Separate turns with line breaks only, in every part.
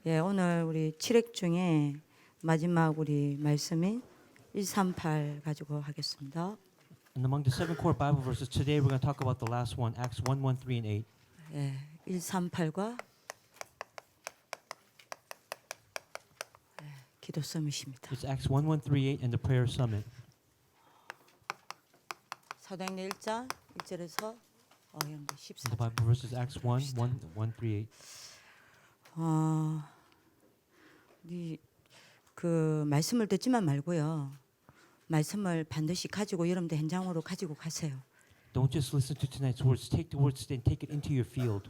예, 오늘 우리 7획 중에 마지막 우리 말씀인 138 가지고 하겠습니다.
And among the 7 core Bible verses today, we're going to talk about the last one, Acts 1, 1, 3, and 8.
예, 138과 기도 서밋입니다.
It's Acts 1, 1, 3, 8, and the prayer summit.
사도행전 1장 1절에서
And the
14절.
Bible verses Acts 1, 1, 1, 3, 8.
그 말씀을 듣지만 말고요. 말씀을 반드시 가지고 여러분들 현장으로 가지고 가세요.
Don't just listen to tonight's words. Take the words and take it into your field.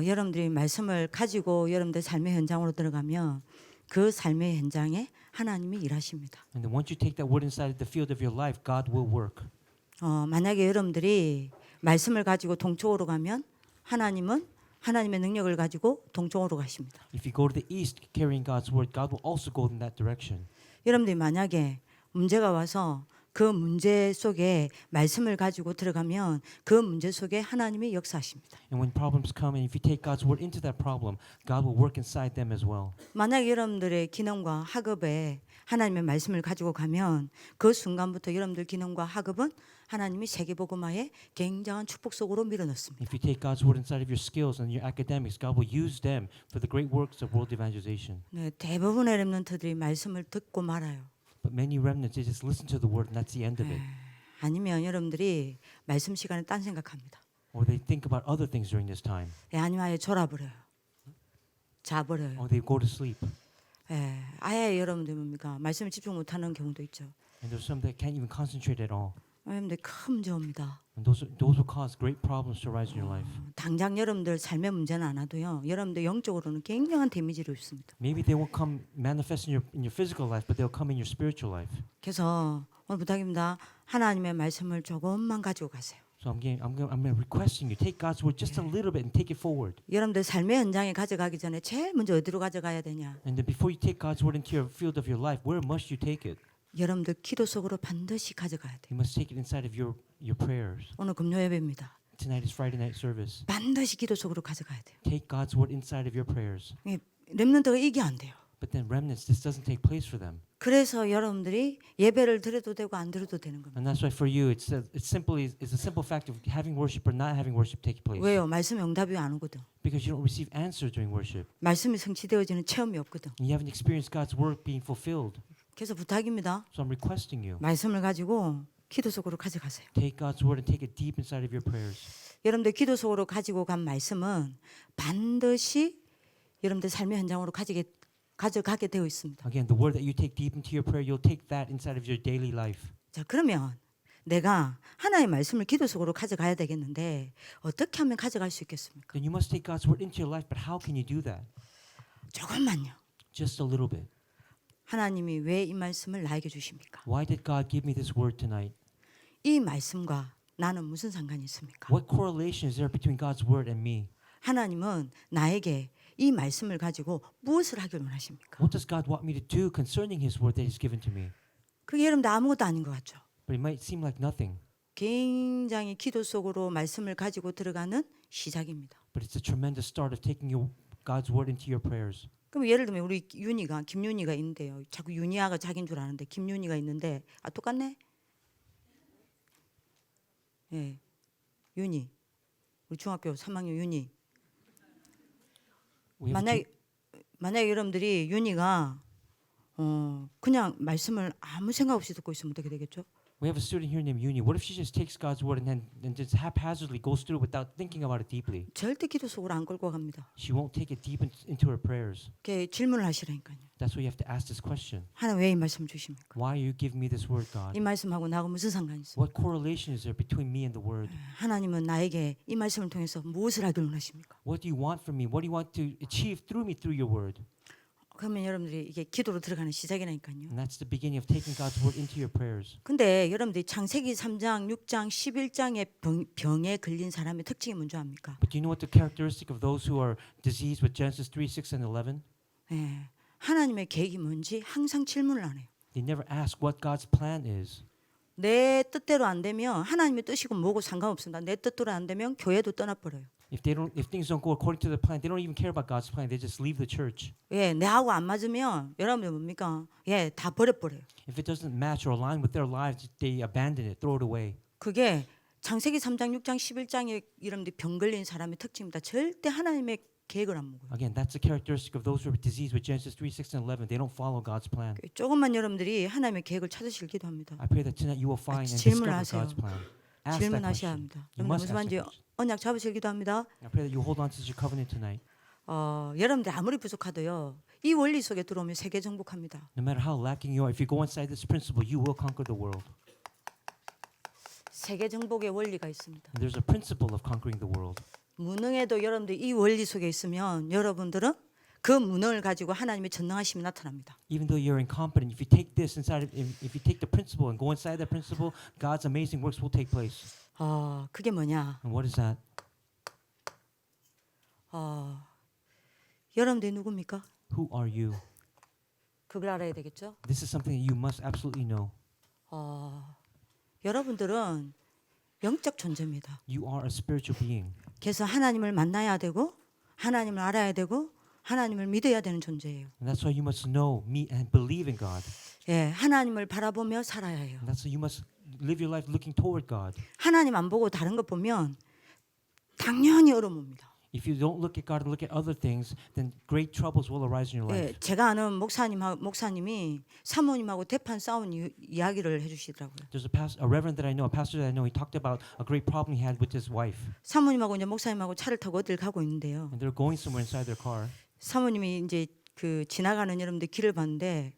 여러분들이 말씀을 가지고 여러분들 삶의 현장으로 들어가면 그 삶의 현장에 하나님이 일하십니다.
And then once you take that word inside the field of your life, God will work.
만약에 여러분들이 말씀을 가지고 동쪽으로 가면 하나님은 하나님의 능력을 가지고 동쪽으로 가십니다.
If you go to the east carrying God's word, God will also go in that direction.
여러분들이 만약에 문제가 와서 그 문제 속에 말씀을 가지고 들어가면 그 문제 속에 하나님이 역사하십니다.
And when problems come and if you take God's word into that problem, God will work inside them as well.
만약에 여러분들의 기능과 학업에 하나님의 말씀을 가지고 가면 그 순간부터 여러분들 기능과 학업은 하나님이 세계복음화의 굉장한 축복 속으로 밀어넣습니다.
If you take God's word inside of your skills and your academics, God will use them for the great works of world evangelization.
네, 대부분의 렘넌트들이 말씀을 듣고 말아요.
But many remnants, they just listen to the word and that's the end of it.
아니면 여러분들이 말씀 시간에 딴 생각합니다.
Or they think about other things during this time.
아니면 아예 졸아버려요. 자버려요.
Or they go to sleep.
아예 여러분들 뭡니까? 말씀에 집중 못하는 경우도 있죠.
And there's some that can't even concentrate at all.
여러분들 큰 문제 옵니다.
And those will cause great problems to arise in your life.
당장 여러분들 삶의 문제는 안 와도요. 여러분들 영적으로는 굉장한 데미지를 입습니다.
Maybe they won't come manifest in your physical life, but they'll come in your spiritual life.
그래서 오늘 부탁입니다. 하나님의 말씀을 조금만 가지고 가세요.
So I'm requesting you take God's word just a little bit and take it forward.
여러분들 삶의 현장에 가져가기 전에 제일 먼저 어디로 가져가야 되냐?
And then before you take God's word into your field of your life, where must you take it?
여러분들 기도 속으로 반드시 가져가야 돼요.
You must take it inside of your prayers.
오늘 금요 예배입니다.
Tonight is Friday night service.
반드시 기도 속으로 가져가야 돼요.
Take God's word inside of your prayers.
렘넌트가 이게 안 돼요.
But then remnants, this doesn't take place for them.
그래서 여러분들이 예배를 드려도 되고 안 드려도 되는 겁니다.
And that's why for you, it's a simple fact of having worship or not having worship take place.
왜요? 말씀 응답이 안 오거든.
Because you don't receive answers during worship.
말씀이 성취되어지는 체험이 없거든.
And you haven't experienced God's work being fulfilled.
그래서 부탁입니다.
So I'm requesting you,
말씀을 가지고 기도 속으로 가져가세요.
take God's word and take it deep inside of your prayers.
여러분들 기도 속으로 가지고 간 말씀은 반드시 여러분들 삶의 현장으로 가져가게 되어 있습니다.
Again, the word that you take deep into your prayer, you'll take that inside of your daily life.
자, 그러면 내가 하나의 말씀을 기도 속으로 가져가야 되겠는데 어떻게 하면 가져갈 수 있겠습니까?
Then you must take God's word into your life, but how can you do that?
조금만요.
Just a little bit.
하나님이 왜 이 말씀을 나에게 주십니까?
Why did God give me this word tonight?
이 말씀과 나는 무슨 상관이 있습니까?
What correlation is there between God's word and me?
하나님은 나에게 이 말씀을 가지고 무엇을 하기를 원하십니까?
What does God want me to do concerning His word that He's given to me?
그게 여러분들 아무것도 아닌 것 같죠?
But it might seem like nothing,
굉장히 기도 속으로 말씀을 가지고 들어가는 시작입니다.
but it's a tremendous start of taking God's word into your prayers.
그럼 예를 들면 우리 김윤희가 있는데요. 자꾸 윤희아가 자기인 줄 아는데 김윤희가 있는데 똑같네? 예, 윤희. 우리 중학교 3학년 윤희. 만약에 여러분들이 윤희가 그냥 말씀을 아무 생각 없이 듣고 있으면 어떻게 되겠죠?
We have a student here named Uni. What if she just takes God's word and just haphazardly goes through without thinking about it deeply?
절대 기도 속으로 안 끌고 갑니다.
She won't take it deep into her prayers.
이렇게 질문을 하시라니까요.
That's why you have to ask this question.
하나님 왜 이 말씀 주십니까?
Why are you giving me this word,
이
God?
말씀하고 나하고 무슨 상관이 있어요?
What correlation is there between me and the word?
하나님은 나에게 이 말씀을 통해서 무엇을 하기를 원하십니까?
What do you want from me? What do you want to achieve through me through your word?
그러면 여러분들이 이게 기도로 들어가는 시작이라니까요.
And that's the beginning of taking God's word into your prayers.
근데 여러분들이 창세기 3장, 6장, 11장의 병에 걸린 사람의 특징이 뭔지 압니까?
But do you know what the characteristic of those who are diseased with Genesis 3, 6, and 11?
하나님의 계획이 뭔지 항상 질문을 안 해요.
They never ask what God's plan is.
내 뜻대로 안 되면 하나님의 뜻이고 뭐고 상관없습니다. 내 뜻대로 안 되면 교회도 떠나버려요.
if things don't go according to the plan, they don't even care about God's plan. They just leave the church.
예, 내하고 안 맞으면 여러분들 뭡니까? 예, 다 버려버려요.
If it doesn't match or align with their lives, they abandon it, throw it away.
그게 창세기 3장, 6장, 11장에 여러분들 병 걸린 사람의 특징입니다. 절대 하나님의 계획을 안 먹어요.
Again, that's the characteristic of those who are diseased with Genesis 3, 6, and 11. They don't follow God's plan.
조금만 여러분들이 하나님의 계획을 찾으실 기도합니다.
I pray that tonight you will find and
질문을
discover
하세요.
God's plan. Ask that
질문하셔야
question.
합니다.
You
여러분
must
무슨
ask that
말인지
question.
언약 잡으실 기도합니다.
I pray that you hold on to your covenant tonight.
여러분들 아무리 부족하도요. 이 원리 속에 들어오면 세계 정복합니다.
No matter how lacking you are, if you go inside this principle, you will conquer the world.
세계 정복의 원리가 있습니다.
And there's a principle of conquering the world.
무능해도 여러분들 이 원리 속에 있으면 여러분들은 그 무능을 가지고 하나님의 전능하심이 나타납니다.
Even though you're incompetent, if you take this inside, if you take the principle and go inside that principle, God's amazing works will take place.
그게 뭐냐?
And what is that?
여러분들이 누굽니까?
Who are you?
그걸 알아야 되겠죠?
This is something that you must absolutely know.
여러분들은 영적 존재입니다.
You are a spiritual being.
그래서 하나님을 만나야 되고 하나님을 알아야 되고 하나님을 믿어야 되는 존재예요.
And that's why you must know, meet, and believe in God.
예, 하나님을 바라보며 살아야 해요.
And that's why you must live your life looking toward God.
하나님 안 보고 다른 것 보면 당연히 어려움 옵니다.
If you don't look at God and look at other things, then great troubles will arise in your life.
예, 제가 아는 목사님이 사모님하고 대판 싸운 이야기를 해주시더라고요.
There's a reverend that I know, a pastor that I know. He talked about a great problem he had with his wife.
사모님하고 이제 목사님하고 차를 타고 어딜 가고 있는데요.
And they're going somewhere inside their car.
사모님이 이제 그 지나가는 여러분들 길을 봤는데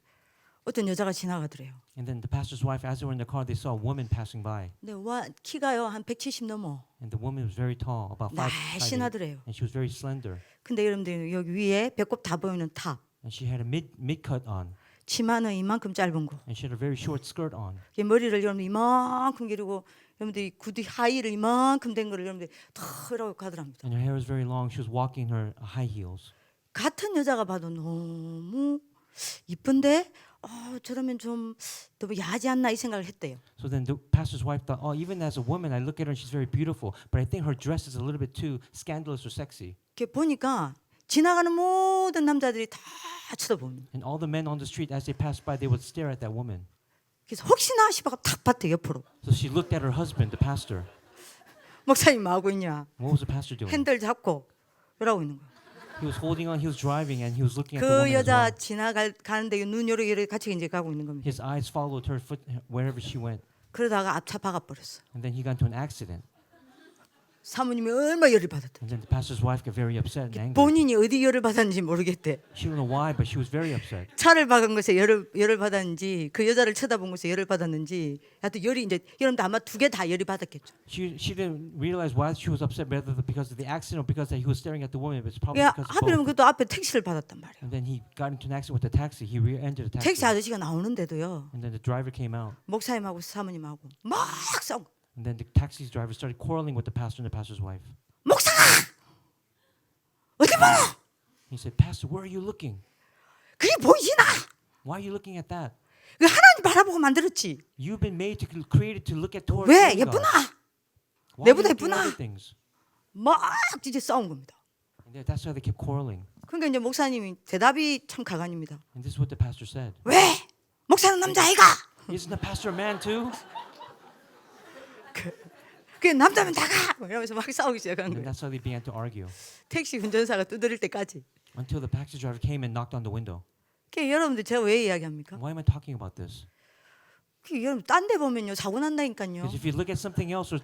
어떤 여자가 지나가더래요.
And then the pastor's wife, as they were in the car, they saw a woman passing by.
근데 키가요 한 170 넘어.
And the woman was very tall, about 5'8".
날씬하더래요.
And she was very slender.
근데 여러분들 여기 위에 배꼽 다 보이는 탑,
And she had a mid cut on.
치마는 이만큼 짧은 거.
And she had a very short skirt on.
머리를 여러분들 이만큼 기르고 여러분들이 구두 하이를 이만큼 된 거를 여러분들 턱이라고 가더랍니다.
And her hair was very long. She was walking in her high heels.
같은 여자가 봐도 너무 이쁜데 저러면 좀 너무 야하지 않나 이 생각을 했대요.
So then the pastor's wife thought, oh, even as a woman, I look at her and she's very beautiful, but I think her dress is a little bit too scandalous or sexy.
이렇게 보니까 지나가는 모든 남자들이 다 쳐다봅니다.
And all the men on the street, as they passed by, they would stare at that woman.
그래서 혹시나 싶어가 탁 봤대 옆으로.
So she looked at her husband, the pastor.
목사님 뭐 하고 있냐?
What was the pastor doing?
핸들 잡고 이러고 있는 거야.
He was holding on. He was driving, and he was looking at the
그
woman as
여자
well.
지나가는데 눈 요렇게 같이 이제 가고 있는 겁니다.
His eyes followed her foot wherever she went.
그러다가 앞차 박아버렸어.
And then he got into an accident.
사모님이 얼마 열을 받았다.
And then the pastor's wife got very upset and angry.
본인이 어디 열을 받았는지 모르겠대.
She don't know why, but she was very upset.
차를 박은 것에 열을 받았는지 그 여자를 쳐다본 것에 열을 받았는지 하여튼 열이 이제 여러분들 아마 두 개 다 열이 받았겠죠.
She didn't realize why she was upset, whether because of the accident or because that he was staring at the woman. But it's probably
야,
because of
하필이면
both.
그것도 앞에 택시를 받았단 말이야.
And then he got into an accident with the taxi. He rear-ended the taxi.
택시 아저씨가 나오는데도요.
And then the driver came out.
목사님하고 사모님하고 막 싸우고.
And then the taxi driver started quarreling with the pastor and the pastor's wife.
목사가 어디 봐.
He said, "Pastor, where are you looking?
그게 보이지나?
Why are you looking at that?
그 하나님 바라보고 만들었지.
You've been made to created to look at towards
왜
God.
예쁘나?
Why are you
내보다
looking at
예쁘나?
other things?"
막 진짜 싸운 겁니다.
And that's why they kept quarreling.
그러니까 이제 목사님이 대답이 참 가관입니다.
And this is what the pastor said.
왜? 목사는 남자아이가?
Isn't the pastor a man too?
그 남자면 나가! 이러면서 막 싸우기 시작한
And
거예요.
that's how they began to argue
택시 운전사가 두드릴 때까지.
until the taxi driver came and knocked on the window.
그 여러분들 제가 왜 이야기합니까?
Why am I talking about this?
그 여러분 딴 데 보면요 사고 난다니까요.
Because if you look at something else or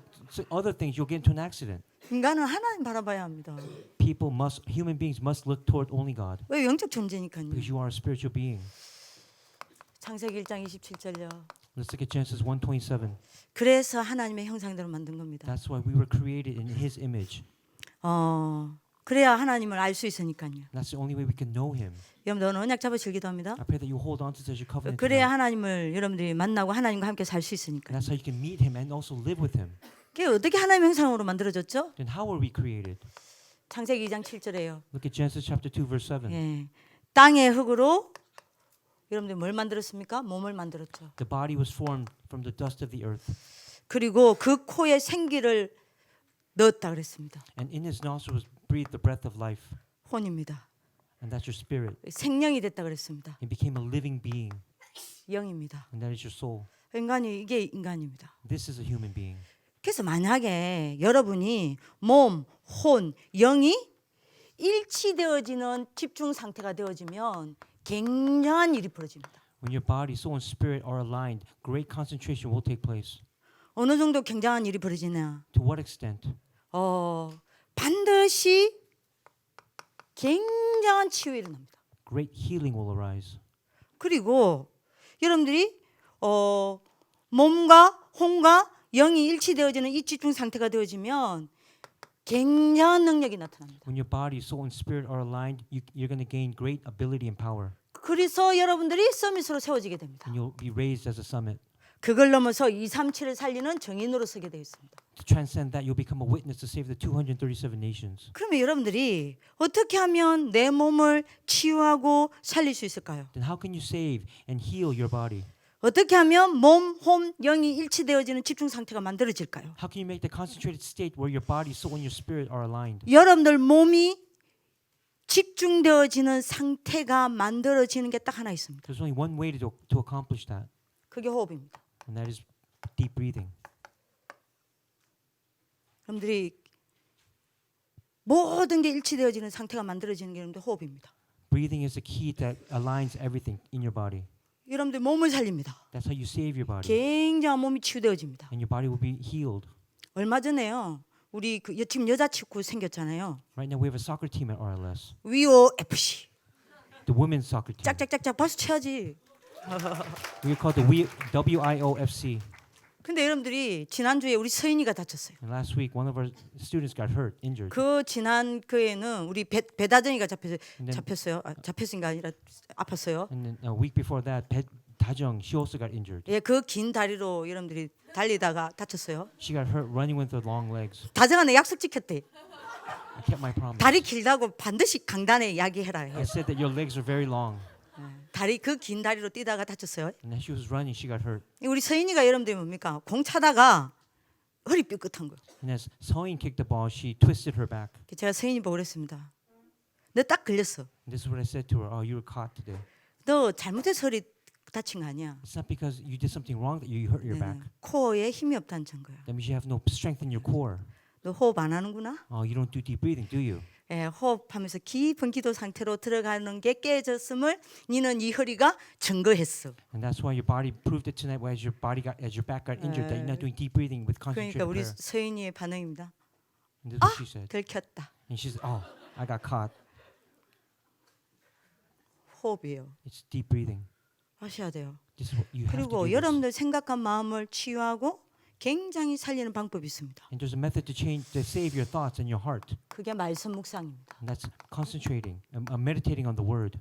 other things, you'll get into an accident.
인간은 하나님 바라봐야 합니다.
Human beings must look toward only God
왜 영적 존재니까요.
because you are a spiritual being.
창세기 1장 27절요.
Let's look at Genesis 1:27.
그래서 하나님의 형상대로 만든 겁니다.
That's why we were created in His image.
그래야 하나님을 알 수 있으니까요.
That's the only way we can know Him.
여러분들 오늘 언약 잡으실 기도합니다.
I pray that you hold on to your covenant.
그래야
tonight.
하나님을 여러분들이 만나고 하나님과 함께 살 수
And
있으니까.
that's how you can meet Him and also live with Him.
그게 어떻게 하나님의 형상으로 만들어졌죠?
Then how were we created?
창세기 2장 7절에요.
Look at Genesis chapter 2 verse 7.
예. 땅의 흙으로 여러분들 뭘 만들었습니까? 몸을 만들었죠.
The body was formed from the dust of the earth.
그리고 그 코에 생기를 넣었다 그랬습니다.
And in his nostrils breathed the breath of life.
혼입니다.
And that's your spirit.
생명이 됐다 그랬습니다.
It became a living being.
영입니다.
And that is your soul.
인간이 이게 인간입니다.
This is a human being.
그래서 만약에 여러분이 몸, 혼, 영이 일치되어지는 집중 상태가 되어지면 굉장한 일이 벌어집니다.
When your body, soul, and spirit are aligned, great concentration will take place.
어느 정도 굉장한 일이 벌어지냐?
To what extent?
반드시 굉장한 치유가 일어납니다.
Great healing will arise.
그리고 여러분들이 몸과 혼과 영이 일치되어지는 이 집중 상태가 되어지면 굉장한 능력이 나타납니다.
When your body, soul, and spirit are aligned, you're going to gain great ability and power.
그래서 여러분들이 서밋으로 세워지게 됩니다.
And you'll be raised as a summit.
그걸 넘어서 237을 살리는 정인으로 서게 되어 있습니다.
To transcend that, you'll become a witness to save the 237 nations.
그러면 여러분들이 어떻게 하면 내 몸을 치유하고 살릴 수 있을까요?
Then how can you save and heal your body?
어떻게 하면 몸, 혼, 영이 일치되어지는 집중 상태가 만들어질까요?
How can you make the concentrated state where your body, soul, and your spirit are aligned?
여러분들 몸이 집중되어지는 상태가 만들어지는 게 딱 하나 있습니다.
There's only one way to accomplish that,
그게 호흡입니다.
and that is deep breathing.
여러분들이 모든 게 일치되어지는 상태가 만들어지는 게 여러분들 호흡입니다.
Breathing is the key that aligns everything in your body.
여러분들 몸을 살립니다.
That's how you save your body.
굉장한 몸이 치유되어집니다.
And your body will be healed.
얼마 전에요. 우리 지금 여자 친구 생겼잖아요.
Right now we have a soccer team at RLS.
WOFC.
The women's soccer team.
짝짝짝짝 박수 쳐야지.
We call the WIOFC.
근데 여러분들이 지난주에 우리 서인이가 다쳤어요.
And last week one of our students got hurt, injured.
그 지난 그에는 우리 배다정이가
then-
잡혔어요. 잡혔은가 아니라 아팠어요.
And then a week before that, Dajung, she also got injured.
예, 그 긴 다리로 여러분들이 달리다가 다쳤어요.
She got hurt running with her long legs.
다정아 내 약속 지켰대.
I kept my promise.
다리 길다고 반드시 강단에 이야기해라.
I said that your legs are very long.
다리 그 긴 다리로 뛰다가 다쳤어요.
And as she was running, she got hurt.
우리 서인이가 여러분들이 뭡니까? 공 차다가 허리 삐끗한 거예요.
And as Soin kicked the ball, she twisted her back.
제가 서인이 보고 그랬습니다. 너 딱 걸렸어.
And this is what I said to her. Oh, you were caught today.
너 잘못해서 허리 다친 거 아니야.
It's not because you did something wrong that you hurt your back.
코어에 힘이 없다는 증거야.
That means you have no strength in your core.
너 호흡 안 하는구나.
Oh, you don't do deep breathing, do you?
예, 호흡하면서 깊은 기도 상태로 들어가는 게 깨졌음을 니는 이 허리가 증거했어.
And that's why your body proved it tonight. As your back got injured, that you're not doing deep breathing with
그러니까
concentrated
우리
prayer.
서인이의 반응입니다.
And this is what she said.
들켰다.
And she said, "Oh, I got caught."
호흡이에요.
It's deep breathing.
하셔야 돼요.
This is what you have to do.
그리고
This.
여러분들 생각한 마음을 치유하고 굉장히 살리는 방법이 있습니다.
And there's a method to save your thoughts and your heart.
그게 말씀 묵상입니다.
And that's concentrating, meditating on the word.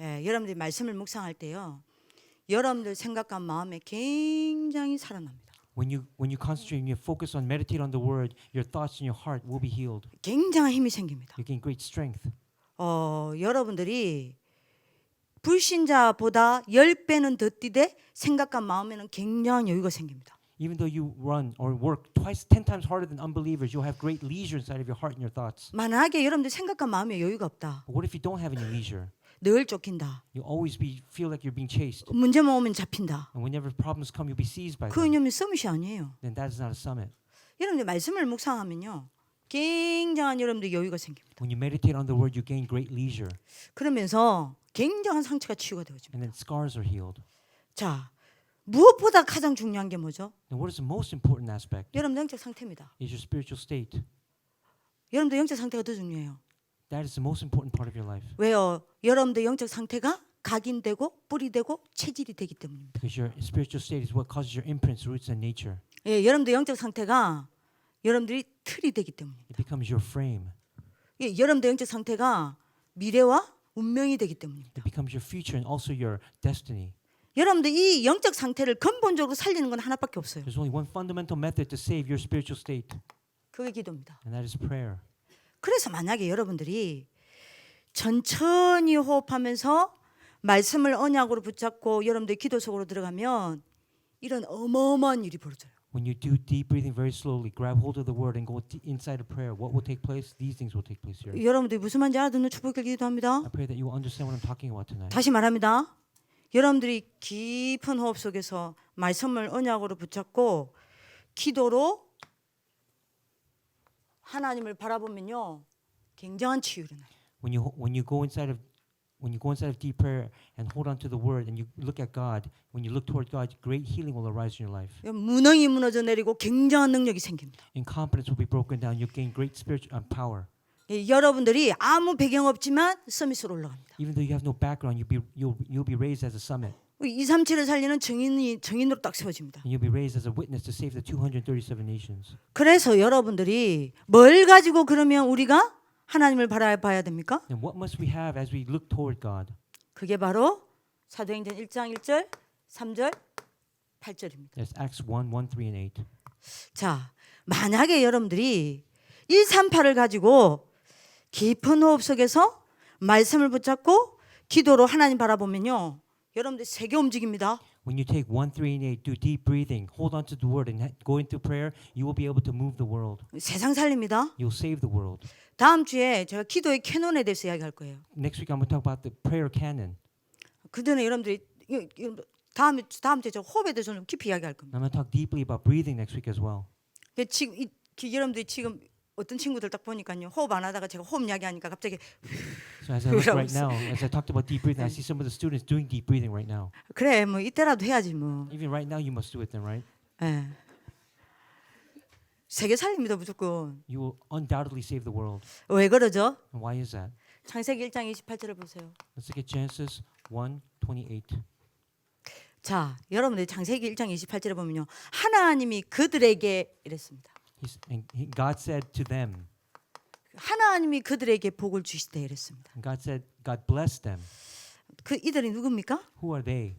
예, 여러분들이 말씀을 묵상할 때요. 여러분들 생각한 마음에 굉장히 살아납니다.
When you concentrate and you focus on meditate on the word, your thoughts and your heart will be healed.
굉장한 힘이 생깁니다.
You gain great strength.
여러분들이 불신자보다 10배는 더 뛰되 생각한 마음에는 굉장한 여유가 생깁니다.
Even though you run or work 10 times harder than unbelievers, you'll have great leisure inside of your heart and your thoughts.
만약에 여러분들 생각한 마음에 여유가 없다.
But what if you don't have any leisure?
늘 쫓긴다.
You'll always feel like you're being chased.
문제만 오면 잡힌다.
And whenever problems come, you'll be seized by
그
them.
왜냐면 서밋이 아니에요.
Then that is not a summit.
여러분들 말씀을 묵상하면요. 굉장한 여러분들 여유가 생깁니다.
When you meditate on the word, you gain great leisure.
그러면서 굉장한 상처가 치유가 되어집니다.
And then scars are healed.
자, 무엇보다 가장 중요한 게 뭐죠?
And what is the most important aspect?
여러분 영적 상태입니다.
Is your spiritual state.
여러분들 영적 상태가 더 중요해요.
That is the most important part of your life.
왜요? 여러분들 영적 상태가 각인되고 뿌리 되고 체질이 되기 때문입니다.
Because your spiritual state is what causes your imprints, roots, and nature.
예, 여러분들 영적 상태가 여러분들이 틀이 되기 때문입니다.
It becomes your frame.
예, 여러분들 영적 상태가 미래와 운명이 되기 때문입니다.
It becomes your future and also your destiny.
여러분들 이 영적 상태를 근본적으로 살리는 건 하나밖에 없어요.
There's only one fundamental method to save your spiritual state,
그게 기도입니다.
and that is prayer.
그래서 만약에 여러분들이 천천히 호흡하면서 말씀을 언약으로 붙잡고 여러분들 기도 속으로 들어가면 이런 어마어마한 일이 벌어져요.
When you do deep breathing very slowly, grab hold of the word and go inside of prayer, what will take place? These things will take place here.
여러분들이 무슨 말인지 알아듣는 축복을 기도합니다.
I pray that you will understand what I'm talking about tonight.
다시 말합니다. 여러분들이 깊은 호흡 속에서 말씀을 언약으로 붙잡고 기도로 하나님을 바라보면요, 굉장한 치유를 나요.
When you go inside of deep prayer and hold on to the word and you look at God, when you look toward God, great healing will arise in your life.
무능이 무너져 내리고 굉장한 능력이 생깁니다.
Incompetence will be broken down. You gain great spiritual power.
여러분들이 아무 배경 없지만 서밋으로 올라갑니다.
Even though you have no background, you'll be raised as a summit.
237을 살리는 증인으로 딱 세워집니다.
And you'll be raised as a witness to save the 237 nations.
그래서 여러분들이 뭘 가지고 그러면 우리가 하나님을 바라봐야 됩니까?
And what must we have as we look toward God?
그게 바로 사도행전 1장 1절, 3절, 8절입니다.
That's Acts 1, 1, 3, and 8.
자, 만약에 여러분들이 138을 가지고 깊은 호흡 속에서 말씀을 붙잡고 기도로 하나님 바라보면요, 여러분들 세계 움직입니다.
When you take 1, 3, and 8, do deep breathing, hold on to the word, and go into prayer, you will be able to move the world.
세상 살립니다.
You'll save the world.
다음 주에 제가 기도의 캐논에 대해서 이야기할 거예요.
Next week, I'm going to talk about the prayer canon.
그 전에 여러분들이 다음 주에 저 호흡에 대해서 좀 깊이 이야기할 겁니다.
I'm going to talk deeply about breathing next week as well.
지금 여러분들이 지금 어떤 친구들 딱 보니까요, 호흡 안 하다가 제가 호흡 이야기하니까 갑자기
So as I look right now, as I talked about deep breathing, I see some of the students doing deep breathing right now.
그래 뭐 이때라도 해야지 뭐.
Even right now, you must do it then, right?
예. 세계 살립니다 무조건.
You will undoubtedly save the world.
왜 그러죠?
And why is that?
창세기 1장 28절을 보세요.
Let's look at Genesis 1, 28.
자, 여러분들 창세기 1장 28절에 보면요, 하나님이 그들에게 이랬습니다.
God said to them,
하나님이 그들에게 복을 주시되 이랬습니다.
and God said, God blessed them.
그 이들이 누굽니까?
Who are they?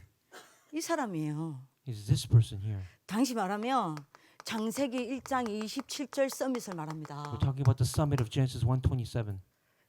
이 사람이에요.
Is this person here?
당시 말하면 창세기 1장 27절 서밋을 말합니다.
We're talking about the summit of Genesis 1:27.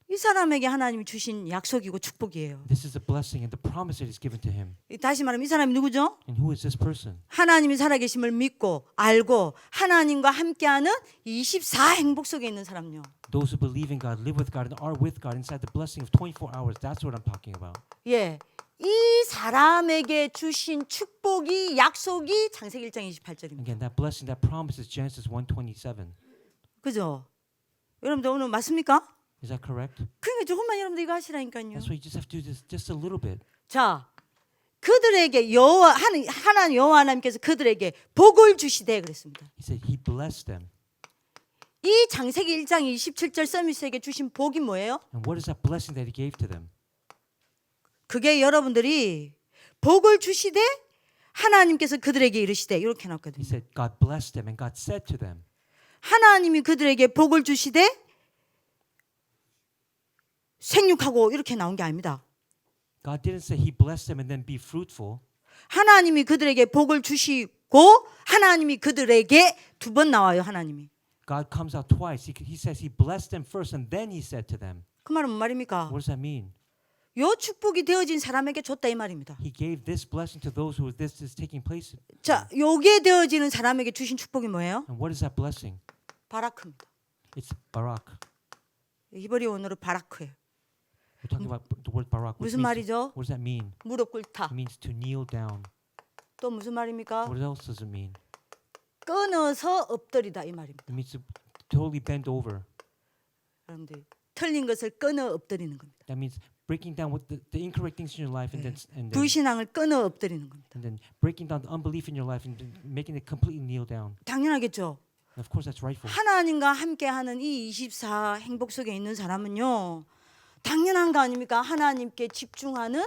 이 사람에게 하나님이 주신 약속이고 축복이에요.
This is a blessing and the promise that is given to him.
다시 말하면 이 사람이 누구죠?
And who is this person?
하나님이 살아계심을 믿고 알고 하나님과 함께하는 24 행복 속에 있는 사람요.
Those who believe in God, live with God, and are with God inside the blessing of 24 hours. That's what I'm talking about.
예, 이 사람에게 주신 축복이 약속이 창세기 1장 28절입니다.
Again, that blessing, that promise is Genesis 1:27.
그죠? 여러분들 오늘 맞습니까?
Is that correct?
그러니까 조금만 여러분들 이거 하시라니까요.
That's why you just have to do this just a little bit.
자, 그들에게 하나님 여호와 하나님께서 그들에게 복을 주시되 그랬습니다.
He said he blessed them.
이 창세기 1장 27절 서밋에게 주신 복이 뭐예요?
And what is that blessing that he gave to them?
그게 여러분들이 복을 주시되 하나님께서 그들에게 이르시되 이렇게
He
나왔거든요.
said God blessed them and God said to them.
하나님이 그들에게 복을 주시되 생육하고 이렇게 나온 게 아닙니다.
God didn't say he blessed them and then be fruitful.
하나님이 그들에게 복을 주시고 하나님이 그들에게 두 번 나와요. 하나님이.
God comes out twice. He says he blessed them first and then he said to them.
그 말은 뭔 말입니까?
What does that mean?
요 축복이 되어진 사람에게 줬다 이 말입니다.
He gave this blessing to those who this is taking place.
자, 요게 되어지는 사람에게 주신 축복이 뭐예요?
And what is that blessing?
바라크입니다.
It's barak.
히브리어로 바라크예요.
We're talking about the word barak.
무슨 말이죠?
What does that mean?
무릎 꿇다.
It means to kneel down.
또 무슨 말입니까?
What else does it mean?
끊어서 엎드리다 이 말입니다.
It means to totally bend over.
여러분들 틀린 것을 끊어 엎드리는 겁니다.
That means breaking down what the incorrect things in your life and then
불신앙을 끊어 엎드리는 겁니다.
and then breaking down the unbelief in your life and then making it completely kneel down.
당연하겠죠.
And of course that's rightful.
하나님과 함께하는 이 24 행복 속에 있는 사람은요, 당연한 거 아닙니까? 하나님께 집중하는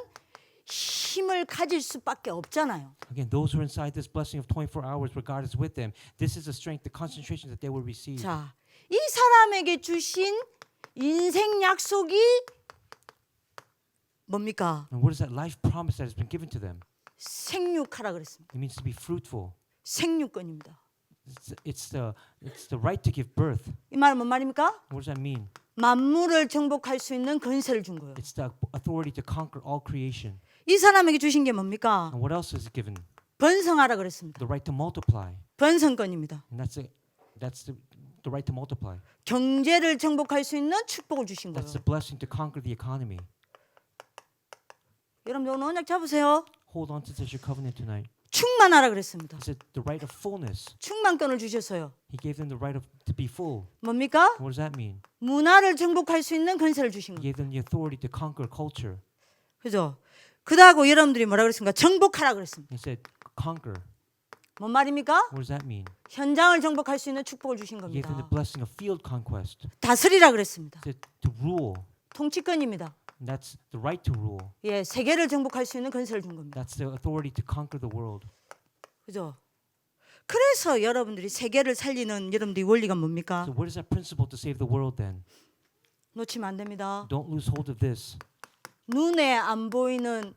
힘을 가질 수밖에 없잖아요.
Again, those who are inside this blessing of 24 hours where God is with them, this is the strength, the concentration that they will receive.
자, 이 사람에게 주신 인생 약속이 뭡니까?
And what is that life promise that has been given to them?
생육하라 그랬습니다.
It means to be fruitful.
생육권입니다.
It's the right to give birth.
이 말은 뭔 말입니까?
What does that mean?
만물을 정복할 수 있는 권세를 준 거예요.
It's the authority to conquer all creation.
이 사람에게 주신 게 뭡니까?
And what else is it given?
번성하라 그랬습니다.
The right to multiply.
번성권입니다.
And that's the right to multiply.
경제를 정복할 수 있는 축복을 주신 거예요.
That's the blessing to conquer the economy.
여러분들 오늘 언약 잡으세요.
Hold on to this your covenant tonight.
충만하라 그랬습니다.
He said the right of fullness.
충만권을 주셨어요.
He gave them the right to be full.
뭡니까?
What does that mean?
문화를 정복할 수 있는 권세를 주신
He
거예요.
gave them the authority to conquer culture.
그죠? 그다고 여러분들이 뭐라 그랬습니까? 정복하라 그랬습니다.
He said conquer.
뭔 말입니까?
What does that mean?
현장을 정복할 수 있는 축복을 주신
He gave them
겁니다.
the blessing of field conquest.
다스리라 그랬습니다.
He said to rule.
통치권입니다.
And that's the right to rule.
예, 세계를 정복할 수 있는 권세를 준 겁니다.
That's the authority to conquer the world.
그죠? 그래서 여러분들이 세계를 살리는 여러분들이 원리가 뭡니까?
So what is that principle to save the world then?
놓치면 안 됩니다.
Don't lose hold of this.
눈에 안 보이는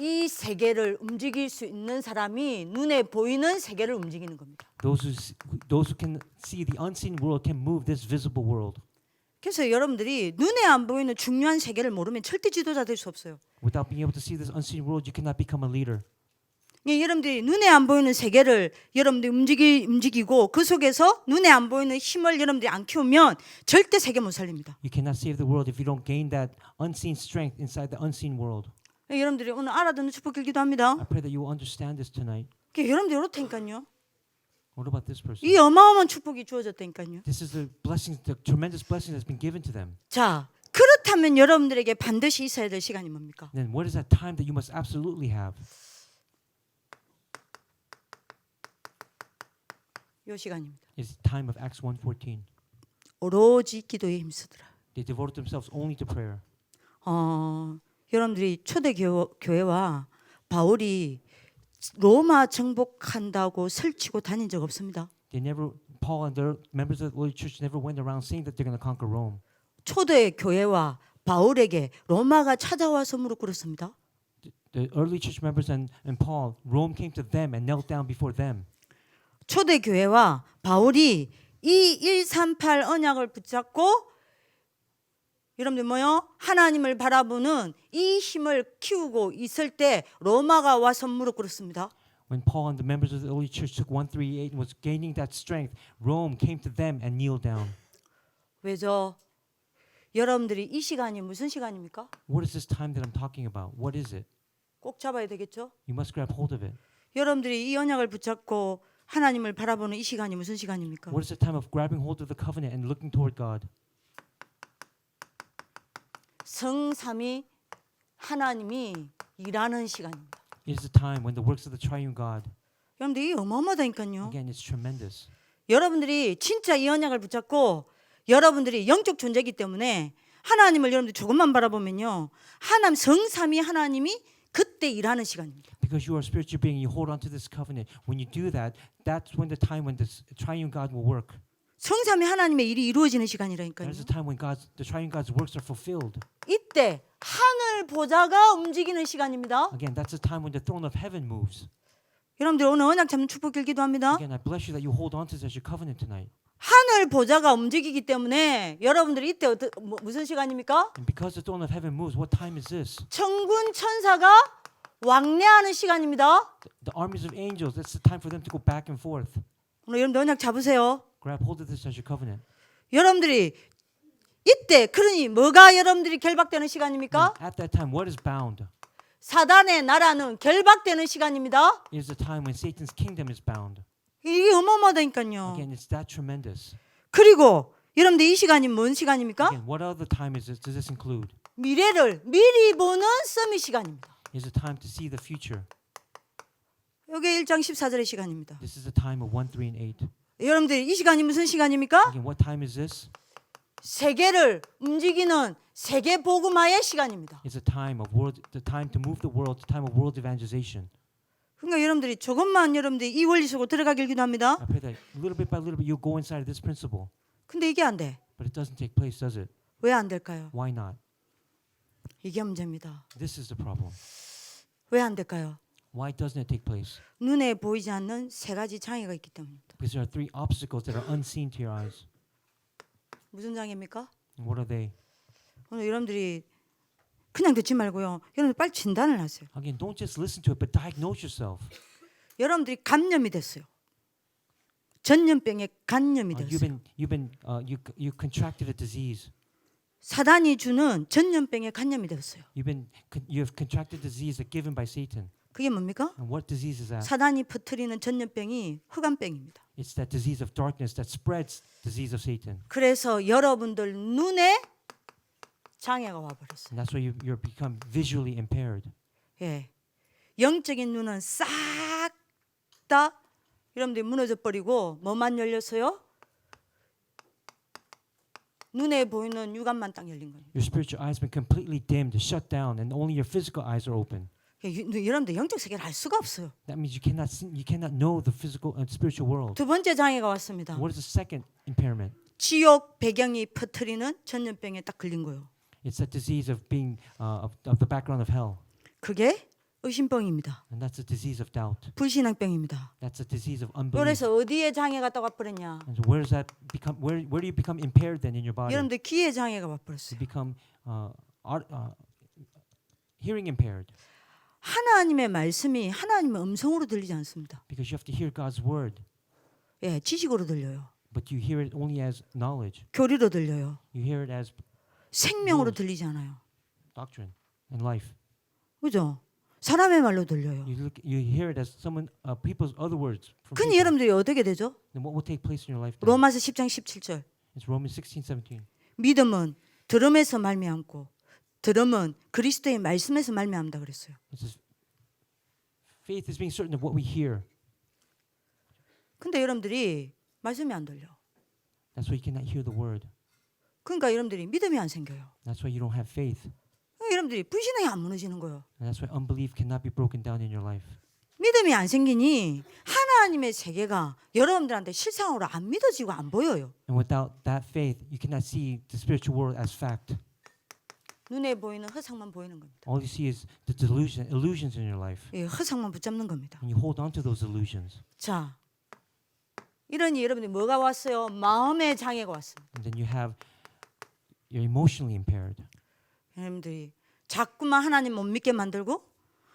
이 세계를 움직일 수 있는 사람이 눈에 보이는 세계를 움직이는 겁니다.
Those who can see the unseen world can move this visible world.
그래서 여러분들이 눈에 안 보이는 중요한 세계를 모르면 절대 지도자 될 수 없어요.
Without being able to see this unseen world, you cannot become a leader.
예, 여러분들이 눈에 안 보이는 세계를 여러분들이 움직이고 그 속에서 눈에 안 보이는 힘을 여러분들이 안 키우면 절대 세계 못 살립니다.
You cannot save the world if you don't gain that unseen strength inside the unseen world.
예, 여러분들이 오늘 알아듣는 축복을 기도합니다.
I pray that you will understand this tonight.
여러분들이 이렇다니까요.
What about this person?
이 어마어마한 축복이 주어졌다니까요.
This is the blessing, the tremendous blessing that's been given to them.
자, 그렇다면 여러분들에게 반드시 있어야 될 시간이 뭡니까?
Then what is that time that you must absolutely have?
이 시간입니다.
It's the time of Acts 1:14.
오로지 기도에 힘쓰더라.
They devoted themselves only to prayer.
여러분들이 초대 교회와 바울이 로마 정복한다고 설치고 다닌 적 없습니다.
Paul and their members of the early church never went around saying that they're going to conquer Rome.
초대 교회와 바울에게 로마가 찾아와서 무릎 꿇었습니다.
The early church members and Paul, Rome came to them and knelt down before them.
초대 교회와 바울이 이 138 언약을 붙잡고 여러분들 뭐요? 하나님을 바라보는 이 힘을 키우고 있을 때 로마가 와서 무릎 꿇었습니다.
When Paul and the members of the early church took 138 and was gaining that strength, Rome came to them and kneeled down.
왜죠? 여러분들이 이 시간이 무슨 시간입니까?
What is this time that I'm talking about? What is it?
꼭 잡아야 되겠죠?
You must grab hold of it.
여러분들이 이 언약을 붙잡고 하나님을 바라보는 이 시간이 무슨 시간입니까?
What is the time of grabbing hold of the covenant and looking toward God?
성삼위 하나님이 일하는 시간입니다.
It is the time when the works of the triune God.
여러분들 이 어마어마하다니까요.
Again, it's tremendous.
여러분들이 진짜 이 언약을 붙잡고 여러분들이 영적 존재이기 때문에 하나님을 여러분들 조금만 바라보면요. 하나님 성삼위 하나님이 그때 일하는 시간입니다.
Because you are a spiritual being, you hold on to this covenant. When you do that, that's when the time when the triune God will work.
성삼위 하나님의 일이 이루어지는
That
시간이라니까요.
is the time when the triune God's works are fulfilled.
이때 하늘 보좌가 움직이는 시간입니다.
Again, that's the time when the throne of heaven moves.
여러분들 오늘 언약 잡는 축복 길기도 합니다.
Again, I bless you that you hold on to this as your covenant tonight.
하늘 보좌가 움직이기 때문에 여러분들이 이때 무슨 시간입니까?
And because the throne of heaven moves, what time is this?
천군 천사가 왕래하는 시간입니다.
The armies of angels, that's the time for them to go back and forth.
오늘 여러분들 언약 잡으세요.
Grab hold of this as your covenant.
여러분들이 이때 그러니 뭐가 여러분들이 결박되는 시간입니까?
At that time, what is bound?
사단의 나라는 결박되는 시간입니다.
It is the time when Satan's kingdom is bound.
이게 어마어마하다니까요.
Again, it's that tremendous.
그리고 여러분들 이 시간이 뭔 시간입니까?
Again, what other time is this? Does this include?
미래를 미리 보는 서밋 시간입니다.
It's a time to see the future.
여기 1장 14절의 시간입니다.
This is the time of 1, 3, and 8.
여러분들 이 시간이 무슨 시간입니까?
Again, what time is this?
세계를 움직이는 세계 복음화의 시간입니다.
It's a time of the time to move the world, the time of world evangelization.
그러니까 여러분들이 조금만 여러분들이 이 원리 속으로 들어가길 기도합니다.
I pray that little bit by little bit you go inside of this principle,
근데 이게 안 돼.
but it doesn't take place, does it?
왜 안 될까요?
Why not?
이게 문제입니다.
This is the problem.
왜 안 될까요?
Why doesn't it take place?
눈에 보이지 않는 세 가지 장애가 있기 때문입니다.
Because there are three obstacles that are unseen to your eyes.
무슨 장애입니까?
And what are they?
오늘 여러분들이 그냥 듣지 말고요. 여러분들 빨리 진단을 하세요.
Again, don't just listen to it, but diagnose yourself.
여러분들이 감염이 됐어요. 전염병에 감염이 되었어요.
you contracted a disease.
사단이 주는 전염병에 감염이 되었어요.
You have contracted disease that given by Satan.
그게 뭡니까?
And what disease is that?
사단이 퍼뜨리는 전염병이 흑암병입니다.
It's that disease of darkness that spreads disease of Satan.
그래서 여러분들 눈에 장애가 와버렸어요.
And that's why you're become visually impaired.
예, 영적인 눈은 싹 다 여러분들이 무너져 버리고 뭐만 열렸어요? 눈에 보이는 육안만 딱 열린 거예요.
Your spiritual eyes have been completely dimmed, shut down, and only your physical eyes are open.
여러분들 영적 세계를 알 수가 없어요.
That means you cannot know the physical and spiritual world.
두 번째 장애가 왔습니다.
What is the second impairment?
지옥 배경이 퍼뜨리는 전염병에 딱 걸린 거예요.
It's that disease of being of the background of hell,
그게 의심병입니다.
and that's a disease of doubt.
불신앙병입니다.
That's a disease of unbelief.
그래서 어디에 장애가 딱 와버렸냐?
And so where does that become? Where do you become impaired then in your body?
여러분들 귀에 장애가
You
와버렸어요.
become hearing impaired
하나님의 말씀이 하나님의 음성으로 들리지 않습니다.
because you have to hear God's word,
예, 지식으로 들려요.
but you hear it only as knowledge.
교리로 들려요.
You hear it as
생명으로 들리지 않아요.
doctrine and life.
그죠? 사람의 말로 들려요.
You hear it as people's other words from
근데
people.
여러분들이 어떻게 되죠?
Then what will take place in your life? Then?
로마서 10장 17절.
It's Romans 16:17.
믿음은 들음에서 말미암고 들음은 그리스도의 말씀에서 말미암다 그랬어요.
It says, faith is being certain of what we hear.
근데 여러분들이 말씀이 안 들려.
That's why you cannot hear the word.
그러니까 여러분들이 믿음이 안 생겨요.
That's why you don't have faith.
여러분들이 불신앙이 안 무너지는 거예요.
And that's why unbelief cannot be broken down in your life.
믿음이 안 생기니 하나님의 세계가 여러분들한테 실상으로 안 믿어지고 안 보여요.
And without that faith, you cannot see the spiritual world as fact.
눈에 보이는 허상만 보이는 겁니다.
All you see is the illusions in your life.
예, 허상만 붙잡는 겁니다.
And you hold on to those illusions.
자, 이러니 여러분들이 뭐가 왔어요? 마음의 장애가 왔습니다.
And then you're emotionally impaired.
여러분들이 자꾸만 하나님 못 믿게 만들고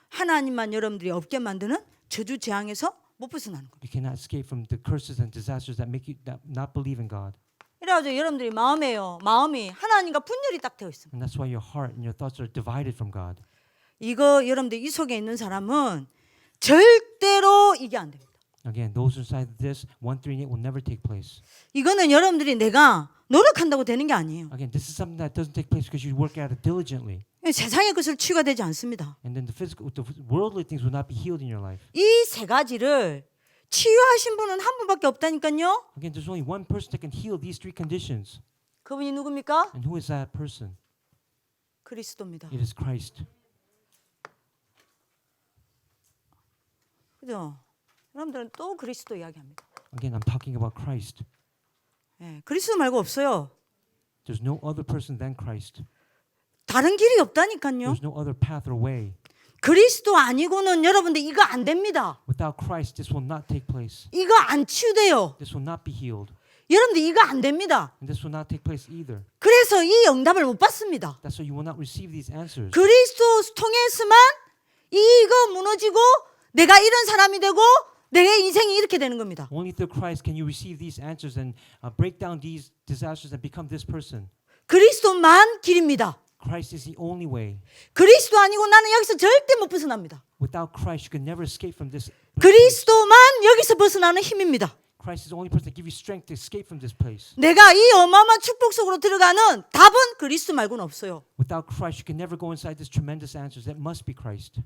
하나님만 여러분들이 없게 만드는 저주 재앙에서 못 벗어나는 겁니다.
You cannot escape from the curses and disasters that make you not believe in God.
이래가지고 여러분들이 마음이 하나님과 분열이 딱 되어 있습니다.
And that's why your heart and your thoughts are divided from God.
이거 여러분들 이 속에 있는 사람은 절대로 이게 안 됩니다.
Again, those inside this 138 will never take place.
이거는 여러분들이 내가 노력한다고 되는 게 아니에요.
Again, this is something that doesn't take place because you work at it diligently.
세상의 것을 치유가 되지 않습니다.
And then the worldly things will not be healed in your life.
이 세 가지를 치유하신 분은 한 분밖에 없다니까요.
Again, there's only one person that can heal these three conditions.
그분이 누굽니까?
And who is that person?
그리스도입니다.
It is Christ.
그죠? 여러분들은 또 그리스도 이야기합니다.
Again, I'm talking about Christ.
예, 그리스도 말고 없어요.
There's no other person than Christ.
다른 길이 없다니까요.
There's no other path or way.
그리스도 아니고는 여러분들 이거 안 됩니다.
Without Christ, this will not take place.
이거 안 치유돼요.
This will not be healed.
여러분들 이거 안 됩니다.
And this will not take place either.
그래서 이 응답을 못 받습니다.
That's why you will not receive these answers.
그리스도 통해서만 이거 무너지고 내가 이런 사람이 되고 내 인생이 이렇게 되는 겁니다.
Only through Christ can you receive these answers and break down these disasters and become this person.
그리스도만 길입니다.
Christ is the only way.
그리스도 아니고 나는 여기서 절대 못 벗어납니다.
Without Christ, you can never escape from this.
그리스도만 여기서 벗어나는 힘입니다.
Christ is the only person that gives you strength to escape from this place.
내가 이 어마어마한 축복 속으로 들어가는 답은 그리스도 말고는 없어요.
Without Christ, you can never go inside this tremendous answers. That must be Christ.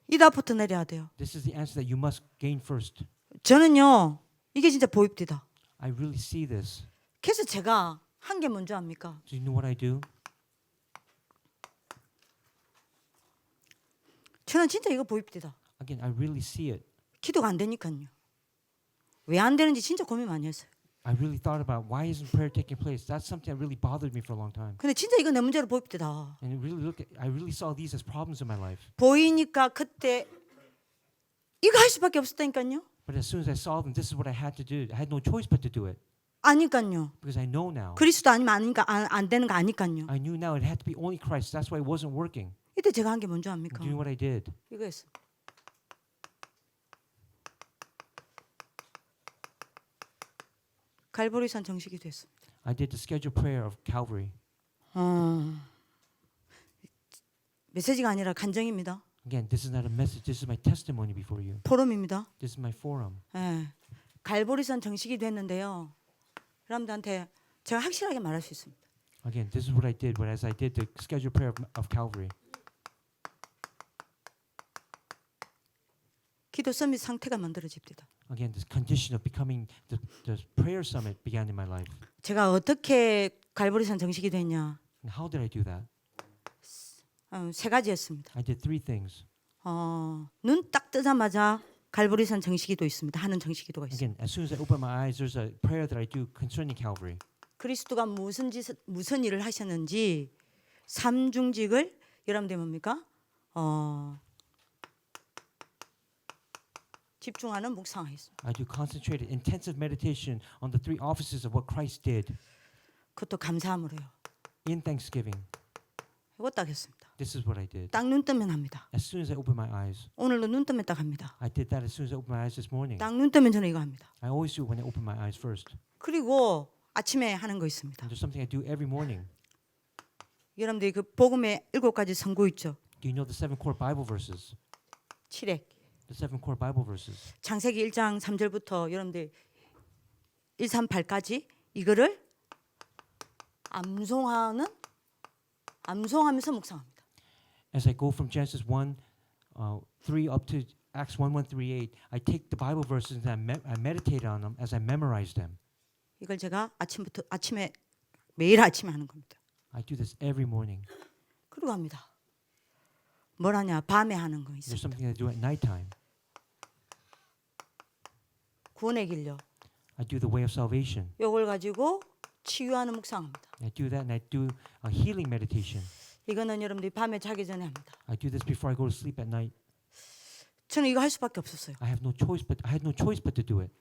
이 답부터 내려야 돼요.
This is the answer that you must gain first.
저는요, 이게 진짜 보입니다.
I really see this.
그래서 제가 한 게 뭔지 압니까?
Do you know what I do?
저는 진짜 이거 보입니다.
Again, I really see it.
기도가 안 되니까요. 왜 안 되는지 진짜 고민 많이 했어요.
I really thought about why isn't prayer taking place? That's something that really bothered me for a long time.
근데 진짜 이거 내 문제로 보입니다.
And I really saw these as problems in my life.
보이니까 그때 이거 할 수밖에 없었다니까요.
But as soon as I saw them, this is what I had to do. I had no choice but to do it
아니까요.
because I know now.
그리스도 아니면 아니까 안 되는 거 아니까요.
I knew now it had to be only Christ. That's why it wasn't working.
이때 제가 한 게 뭔지 압니까?
Do you know what I did?
이거였어. 갈보리산 정식이 됐습니다.
I did the scheduled prayer of Calvary.
메시지가 아니라 간증입니다.
Again, this is not a message. This is my testimony before you.
포럼입니다.
This is my forum.
예. 갈보리산 정식이 됐는데요. 여러분들한테 제가 확실하게 말할 수 있습니다.
Again, this is what I did. As I did the scheduled prayer of Calvary.
기도 서밋 상태가 만들어집니다.
Again, this condition of becoming the prayer summit began in my life.
제가 어떻게 갈보리산 정식이 됐냐?
And how did I do that?
세 가지였습니다.
I did three things.
눈 딱 뜨자마자 갈보리산 정식기도 있습니다. 하는 정식기도가 있습니다.
Again, as soon as I open my eyes, there's a prayer that I do concerning Calvary.
그리스도가 무슨 일을 하셨는지 삼중직을 여러분들 뭡니까? 집중하는 묵상하겠습니다.
I do concentrated, intensive meditation on the three offices of what Christ did
그것도 감사함으로요.
in Thanksgiving.
이거 딱 했습니다.
This is what I did.
딱 눈 뜨면 합니다.
As soon as I open my eyes,
오늘도 눈 뜨면 딱 합니다.
I did that as soon as I opened my eyes this morning.
딱 눈 뜨면 저는 이거 합니다.
I always do it when I open my eyes first.
그리고 아침에 하는 거 있습니다.
And there's something I do every morning.
여러분들이 그 복음의 7가지 선고 있죠.
Do you know the 7 core Bible verses?
7핵.
The 7 core Bible verses.
창세기 1장 3절부터 여러분들 138까지 이거를 암송하면서 묵상합니다.
As I go from Genesis 1, 3 up to Acts 1, 1 through 8, I take the Bible verses and I meditate on them as I memorize them.
이걸 제가 아침에 매일 아침에 하는 겁니다.
I do this every morning.
그리고 합니다. 뭘 하냐? 밤에 하는 거
There's
있습니다.
something I do at nighttime.
구원의 길요.
I do the way of salvation.
이걸 가지고 치유하는 묵상합니다.
I do that and I do a healing meditation.
이거는 여러분들이 밤에 자기 전에 합니다.
I do this before I go to sleep at night.
저는 이거 할 수밖에 없었어요.
I had no choice but to do it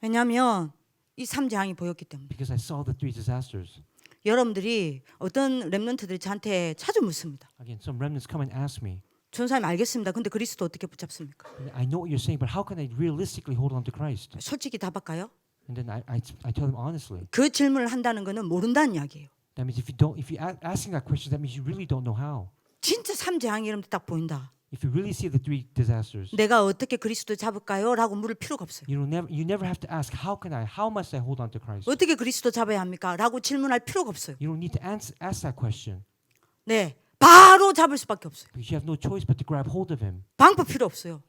왜냐하면 이 3재앙이 보였기 때문에.
because I saw the three disasters.
여러분들이 어떤 렘넌트들이 저한테 자주 묻습니다.
Again, some remnants come and ask me,
전사님 알겠습니다. 근데 그리스도 어떻게 붙잡습니까?
I know what you're saying, but how can I realistically hold on to Christ?
솔직히 답할까요?
And then I tell them honestly.
그 질문을 한다는 것은 모른다는 이야기예요.
That means if you're asking that question, that means you really don't know how.
진짜 3재앙이 여러분들 딱 보인다.
If you really see the three disasters,
내가 어떻게 그리스도 잡을까요? 라고 물을 필요가 없어요.
you never have to ask how must I hold on to Christ?
어떻게 그리스도 잡아야 합니까? 라고 질문할 필요가 없어요.
You don't need to ask that question
네, 바로 잡을 수밖에 없어요.
because you have no choice but to grab hold of Him.
방법 필요 없어요.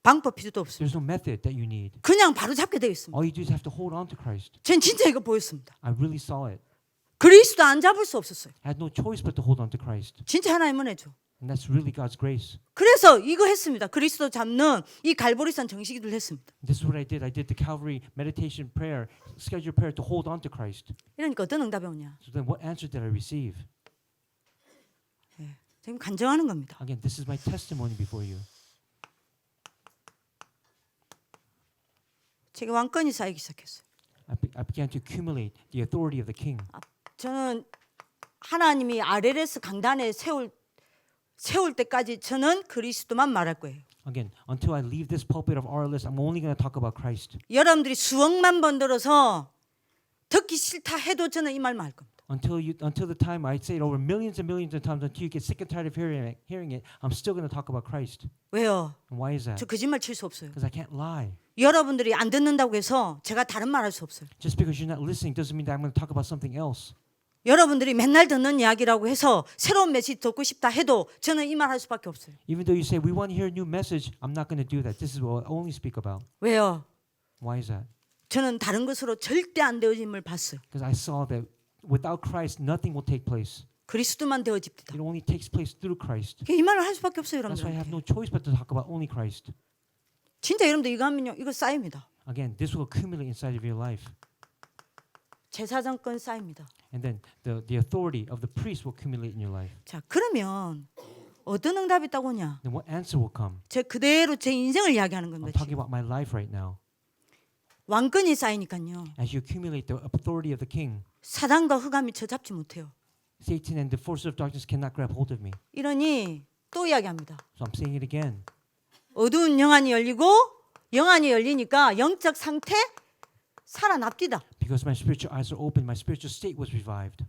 방법 필요도 없어요.
There's no method that you need.
그냥 바로 잡게 되어 있습니다.
All you do is have to hold on to Christ.
전 진짜 이거 보였습니다.
I really saw it.
그리스도 안 잡을 수 없었어요.
I had no choice but to hold on to Christ.
진짜 하나님 은혜죠.
And that's really God's grace.
그래서 이거 했습니다. 그리스도 잡는 이 갈보리산 정식기도를 했습니다.
This is what I did. I did the Calvary meditation prayer, scheduled prayer to hold on to Christ.
이러니까 어떤 응답이 오냐?
So then what answer did I receive?
지금 간증하는 겁니다.
Again, this is my testimony before you.
제가 왕권이 쌓이기 시작했어요.
I began to accumulate the authority of the king.
저는 하나님이 RLS 강단에 세울 때까지 저는 그리스도만 말할 거예요.
Again, until I leave this pulpit of RLS, I'm only going to talk about Christ.
여러분들이 수억만 번 들어서 듣기 싫다 해도 저는 이 말만 할 겁니다.
Until the time I say it over millions and millions of times, until you get sick and tired of hearing it, I'm still going to talk about Christ.
왜요?
And why is that?
저 거짓말 칠 수 없어요.
Because I can't lie.
여러분들이 안 듣는다고 해서 제가 다른 말 할 수 없어요.
Just because you're not listening doesn't mean that I'm going to talk about something else.
여러분들이 맨날 듣는 이야기라고 해서 새로운 메시지 듣고 싶다 해도 저는 이 말 할 수밖에 없어요.
Even though you say we want to hear a new message, I'm not going to do that. This is what I only speak about.
왜요?
Why is that?
저는 다른 것으로 절대 안 되어짐을 봤어요.
Because I saw that without Christ, nothing will take place.
그리스도만 되어집니다.
It only takes place through Christ.
이 말을 할 수밖에 없어요,
That's why I have no
여러분들.
choice but to talk about only Christ.
진짜 여러분들 이거 하면요, 이거 쌓입니다.
Again, this will accumulate inside of your life.
제사장권 쌓입니다.
And then the authority of the priest will accumulate in your life.
자, 그러면 어떤 응답이 있다고 하냐?
Then what answer will come?
제 그대로 제 인생을 이야기하는
I'm
겁니다.
talking about my life right now.
왕권이 쌓이니까요.
As you accumulate the authority of the king,
사단과 흑암이 저 잡지 못해요.
Satan and the forces of darkness cannot grab hold of me.
이러니 또 이야기합니다.
So I'm saying it again.
어두운 영안이 열리고 영안이 열리니까 영적 상태 살아납디다.
Because my spiritual eyes are open, my spiritual state was revived.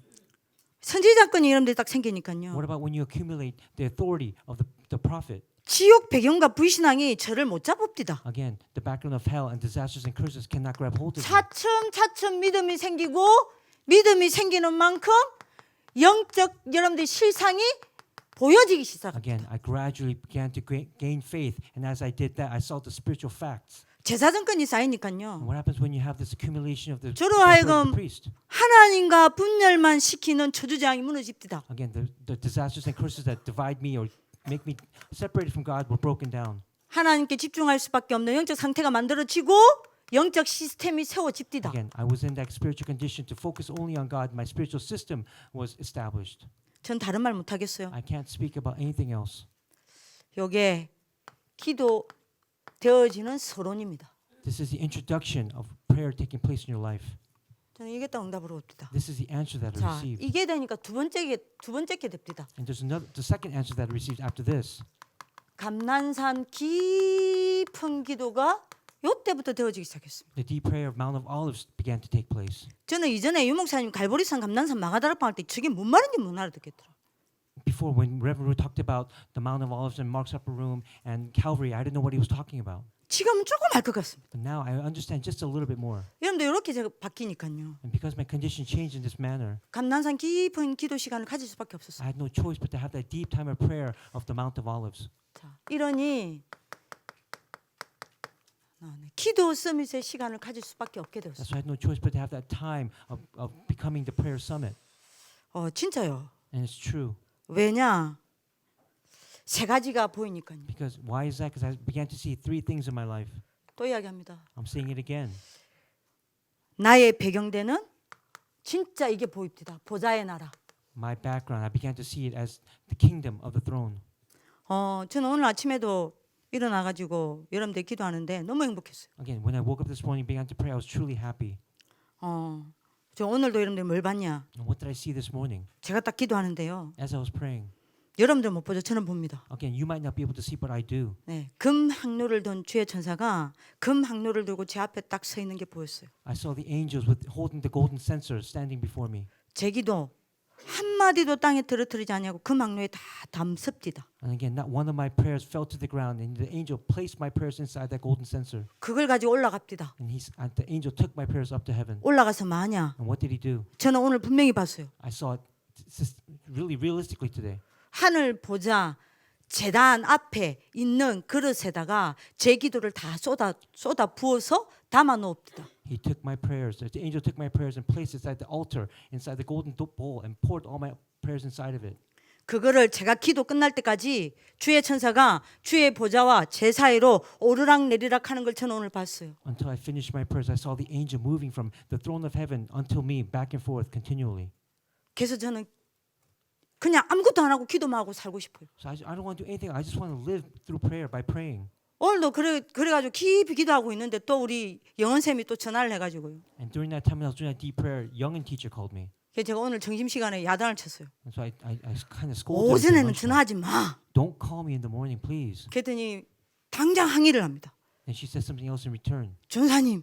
선지자권이 이런 데 딱 생기니까요.
What about when you accumulate the authority of the prophet?
지옥 배경과 불신앙이 저를 못 잡읍디다.
Again, the background of hell and disasters and curses cannot grab hold of me.
차츰 믿음이 생기고 믿음이 생기는 만큼 영적 여러분들 실상이 보여지기 시작합니다.
Again, I gradually began to gain faith, and as I did that, I saw the spiritual facts.
제사정권이
And
쌓이니까요.
what happens when you have this accumulation of the
저로
authority of
하여금
the priest?
하나님과 분열만 시키는 저주장이 무너집니다.
Again, the disasters and curses that divide me or make me separated from God were broken down.
하나님께 집중할 수밖에 없는 영적 상태가 만들어지고 영적 시스템이 세워집니다.
Again, I was in that spiritual condition to focus only on God. My spiritual system was established.
전 다른 말 못하겠어요.
I can't speak about anything else.
요게 기도 되어지는 서론입니다.
This is the introduction of prayer taking place in your life.
저는 이게 딱 응답으로 옵니다.
This is the answer that I
자,
received.
이게 되니까 두 번째 게 됩니다.
And there's the second answer that I received after this.
감난산 깊은 기도가 요때부터 되어지기 시작했습니다.
The deep prayer of Mount of Olives began to take place.
저는 이전에 유목사님 갈보리산 감난산 마가다락방 할 때 저게 뭔 말인지 못 알아듣겠더라.
Before, when Reverend Ru talked about the Mount of Olives and Mark's upper room and Calvary, I didn't know what he was talking about.
지금은 조금 알 것 같습니다.
But now I understand just a little bit more.
여러분들 이렇게 제가 바뀌니까요.
And because my condition changed in this manner,
감난산 깊은 기도 시간을 가질 수밖에 없었어요.
I had no choice but to have that deep time of prayer of the Mount of Olives.
자, 이러니 기도 서밋의 시간을 가질 수밖에 없게
That's
되었어요.
why I had no choice but to have that time of becoming the prayer summit.
진짜요.
And it's true.
왜냐? 세 가지가 보이니까요.
Because why is that? Because I began to see three things in my life.
또 이야기합니다.
I'm saying it again.
나의 배경되는 진짜 이게 보입니다. 보좌의 나라.
My background, I began to see it as the kingdom of the throne.
저는 오늘 아침에도 일어나가지고 여러분들 기도하는데 너무 행복했어요.
Again, when I woke up this morning, began to pray, I was truly happy.
저 오늘도 여러분들 뭘 봤냐?
And what did I see this morning?
제가 딱 기도하는데요.
As I was praying,
여러분들 못 보죠. 저는 봅니다.
again, you might not be able to see what I do.
네, 금 항로를 든 주의 천사가 금 항로를 들고 제 앞에 딱 서 있는 게 보였어요.
I saw the angels holding the golden censer standing before me.
제 기도 한 마디도 땅에 떨어뜨리지 않냐고 금 항로에 다 담습니다.
And again, not one of my prayers fell to the ground, and the angel placed my prayers inside that golden censer.
그걸 가지고 올라갑니다.
And the angel took my prayers up to heaven.
올라가서 뭐하냐?
And what did he do?
저는 오늘 분명히 봤어요.
I saw it really realistically today.
하늘 보자 제단 앞에 있는 그릇에다가 제 기도를 다 쏟아 부어서 담아 놓읍니다.
He took my prayers. The angel took my prayers and placed it inside the altar, inside the golden bowl, and poured all my prayers inside of it.
그거를 제가 기도 끝날 때까지 주의 천사가 주의 보좌와 제 사이로 오르락 내리락 하는 걸 저는 오늘 봤어요.
Until I finished my prayers, I saw the angel moving from the throne of heaven until me, back and forth continually.
그래서 저는 그냥 아무것도 안 하고 기도만 하고 살고 싶어요.
So I don't want to do anything. I just want to live through prayer by praying.
오늘도 그래가지고 깊이 기도하고 있는데 또 우리 영은쌤이 또 전화를 해가지고요.
And during that time when I was doing that deep prayer, Youngin teacher called me.
그래서 제가 오늘 점심시간에 야단을 쳤어요.
And so I kind of scolded him.
오전에는
lunchtime.
전화하지 마.
Don't call me in the morning, please.
그랬더니 당장 항의를 합니다.
And she said something else in return.
전사님,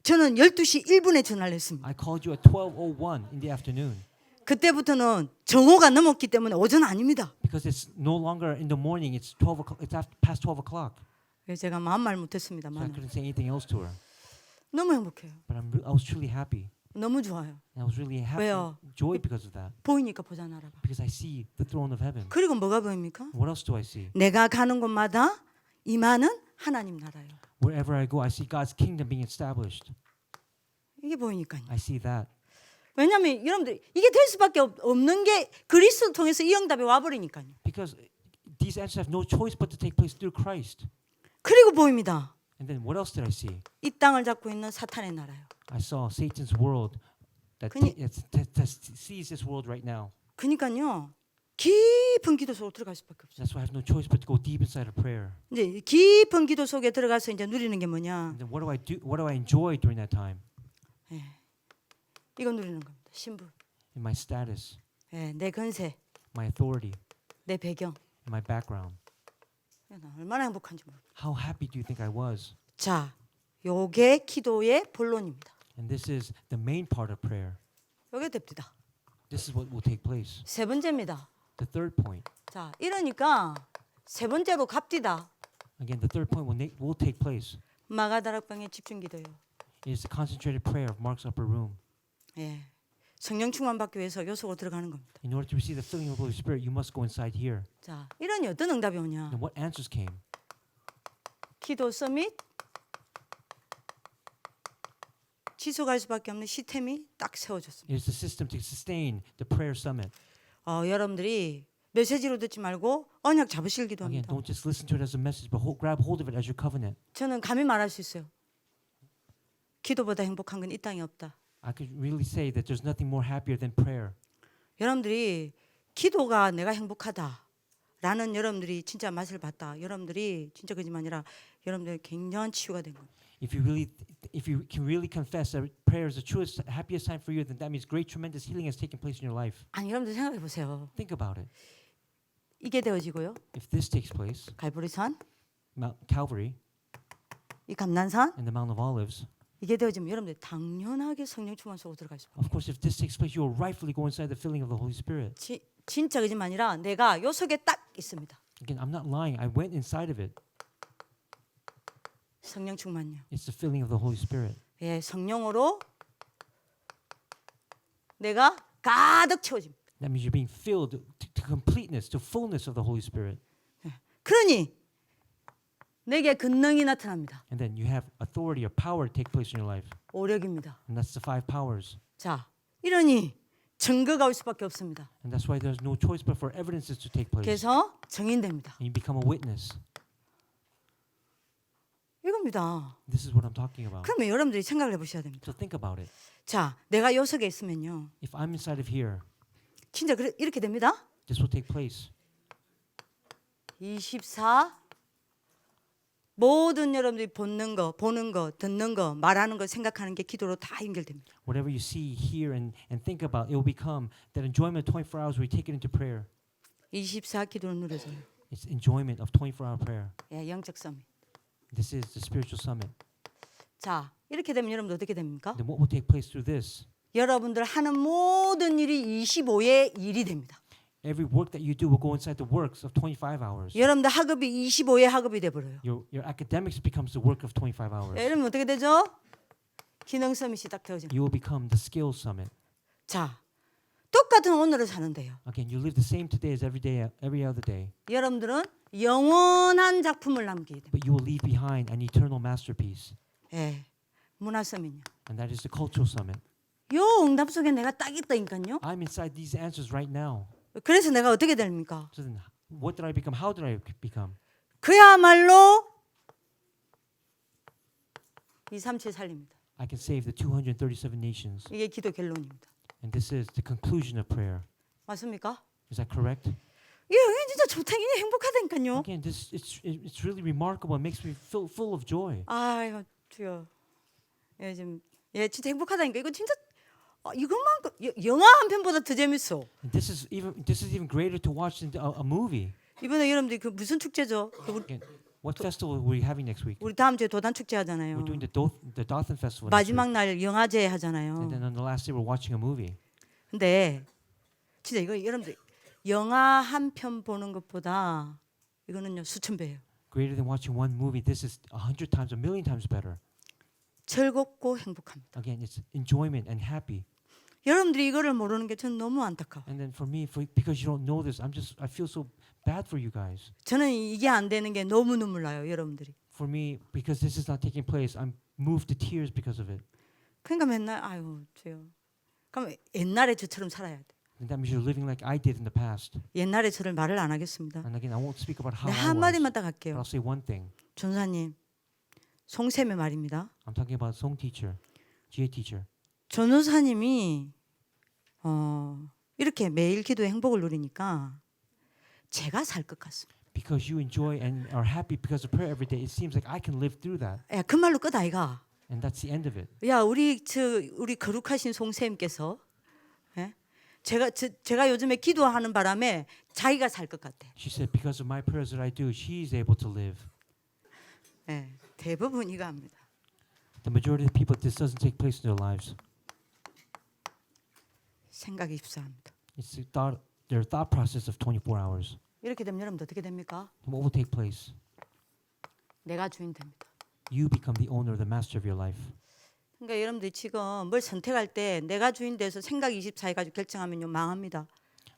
저는 12시 1분에 전화를 했습니다.
I called you at 12:01 in the afternoon.
그때부터는 정오가 넘었기 때문에 오전 아닙니다.
Because it's no longer in the morning. It's 12 o'clock. It's past 12 o'clock.
그래서 제가 마음 말
So I
못했습니다만
couldn't say anything else to her.
너무 행복해요.
But I was truly happy.
너무 좋아요.
And I was really happy,
왜요?
joy because of that.
보이니까 보자 나라 봐.
Because I see the throne of heaven.
그리고 뭐가 보입니까?
What else do I see?
내가 가는 곳마다 임하는 하나님 나라요.
Wherever I go, I see God's kingdom being established.
이게 보이니까요.
I see that.
왜냐하면 여러분들 이게 될 수밖에 없는 게 그리스도 통해서 이 응답이 와버리니까요.
Because these answers have no choice but to take place through Christ.
그리고 보입니다.
And then what else did I see?
이 땅을 잡고 있는 사탄의 나라요.
I saw Satan's world that sees this world right now.
그러니까요. 깊은 기도 속으로 들어갈 수밖에 없어요.
That's why I have no choice but to go deep inside of prayer.
이제 깊은 기도 속에 들어가서 이제 누리는 게 뭐냐?
And then what do I do? What do I enjoy during that time?
이거 누리는 겁니다. 신분,
In my status,
내 건세,
my authority,
내 배경.
and my background.
나 얼마나 행복한지 모르겠어요.
How happy do you think I was?
자, 요게 기도의 본론입니다.
And this is the main part of prayer.
이게 됩니다.
This is what will take place.
세 번째입니다.
The third point.
자, 이러니까 세 번째로 갑디다.
Again, the third point will take place.
마가다락방의 집중기도요.
It is the concentrated prayer of Mark's upper room.
예, 성령 충만 받기 위해서 요 속으로 들어가는 겁니다.
In order to receive the filling of the Holy Spirit, you must go inside here.
자, 이러니 어떤 응답이 오냐?
And what answers came?
기도 서밋 지속할 수밖에 없는 시스템이 딱 세워졌습니다.
It is the system to sustain the prayer summit.
여러분들이 메시지로 듣지 말고 언약 잡으실
Again,
기도합니다.
don't just listen to it as a message, but grab hold of it as your covenant.
저는 감히 말할 수 있어요. 기도보다 행복한 건 이 땅에 없다.
I could really say that there's nothing more happier than prayer.
여러분들이 기도가 내가 행복하다라는 여러분들이 진짜 맛을 봤다. 여러분들이 진짜 거짓말 아니라 여러분들 굉장한 치유가 된 겁니다.
If you can really confess that prayer is the truest, happiest time for you, then that means great, tremendous healing has taken place in your life.
아니 여러분들 생각해 보세요.
Think about it.
이게 되어지고요.
If this takes place,
갈보리산,
Mount Calvary
이 감난산
and the Mount of Olives,
이게 되어지면 여러분들 당연하게 성령 충만 속으로 들어갈 수.
of course, if this takes place, you will rightfully go inside the filling of the Holy Spirit.
진짜 거짓말 아니라 내가 요 속에 딱 있습니다.
Again, I'm not lying. I went inside of it.
성령 충만요.
It's the filling of the Holy Spirit.
예, 성령으로 내가 가득 채워집니다.
That means you're being filled to completeness, to fullness of the Holy Spirit.
그러니 내게 권능이 나타납니다.
And then you have authority or power to take place in your life.
오력입니다.
And that's the 5 powers.
자, 이러니 증거가 올 수밖에 없습니다.
And that's why there's no choice but for evidences to take place.
그래서 증인됩니다.
And you become a witness.
이겁니다.
This is what I'm talking about.
그러면 여러분들이 생각을 해보셔야 됩니다.
So think about it.
자, 내가 요 속에 있으면요,
If I'm inside of here,
진짜 이렇게 됩니다.
this will take place.
24 모든 여러분들이 보는 거, 듣는 거, 말하는 거, 생각하는 게 기도로 다 연결됩니다.
Whatever you see, hear, and think about, it will become that enjoyment of 24 hours. We take it into prayer.
24 기도를 누려줘요.
It's enjoyment of 24-hour prayer.
예, 영적 서밋.
This is the spiritual summit.
자, 이렇게 되면 여러분들 어떻게 됩니까?
Then what will take place through this?
여러분들 하는 모든 일이 25의 일이 됩니다.
Every work that you do will go inside the works of 25 hours.
여러분들 학업이 25의 학업이 돼 버려요.
Your academics becomes the work of 25 hours.
여러분 어떻게 되죠? 기능 서밋이 딱 되어집니다.
You will become the skills summit.
자, 똑같은 오늘을 사는데요.
Again, you live the same today as every day, every other day,
여러분들은 영원한 작품을 남기게 됩니다.
but you will leave behind an eternal masterpiece,
예, 문화 서밋요.
and that is the cultural summit.
요 응답 속에 내가 딱 있다니까요.
I'm inside these answers right now.
그래서 내가 어떻게 됩니까?
So then, what did I become? How did I become?
그야말로 237 살립니다.
I can save the 237 nations,
이게 기도 결론입니다.
and this is the conclusion of prayer.
맞습니까?
Is that correct?
이게 진짜 좋다. 이게 행복하다니까요.
Again, it's really remarkable. It makes me feel full of joy.
아이고 주여. 예, 지금 진짜 행복하다니까. 이거 진짜 이것만 영화 한 편보다 더 재밌어.
And this is even greater to watch than a movie.
이번에 여러분들이 그 무슨 축제죠?
Again, what festival are we having next week?
우리 다음 주에 도단 축제 하잖아요.
We're doing the Dothan Festival. next
마지막
week.
날 영화제 하잖아요.
And then on the last day we're watching a movie.
근데 진짜 이거 여러분들 영화 한 편 보는 것보다 이거는요 수천 배예요.
Greater than watching one movie. This is 100 times, a million times better.
즐겁고 행복합니다.
Again, it's enjoyment and happy.
여러분들이 이거를 모르는 게 저는 너무 안타까워.
And then for me, because you don't know this, I feel so bad for you guys.
저는 이게 안 되는 게 너무 눈물 나요, 여러분들이.
For me, because this is not taking place, I'm moved to tears because of it.
그러니까 맨날 아유 주여. 그럼 옛날에 저처럼 살아야 돼.
And that means you're living like I did in the past.
옛날에 저를 말을 안 하겠습니다.
And again, I won't speak about how
네,
I
한
was.
마디만 딱
But
할게요.
I'll say one thing.
전사님, 송샘의 말입니다.
I'm talking about Song teacher, GA teacher.
전도사님이 이렇게 매일 기도의 행복을 누리니까 제가 살 것 같습니다.
Because you enjoy and are happy because of prayer every day, it seems like I can live through that.
야, 그 말로 끝 아이가.
And that's the end of it.
야, 우리 거룩하신 송쌤께서 제가 요즘에 기도하는 바람에 자기가 살 것 같아.
She said, because of my prayers that I do, she's able to live.
예, 대부분 이거 합니다.
The majority of the people, this doesn't take place in their lives.
생각이 입사합니다.
It's their thought process of 24 hours.
이렇게 되면 여러분들 어떻게 됩니까?
What will take place?
내가 주인 됩니다.
You become the owner, the master of your life.
그러니까 여러분들이 지금 뭘 선택할 때 내가 주인 돼서 생각 24 해가지고 결정하면요 망합니다.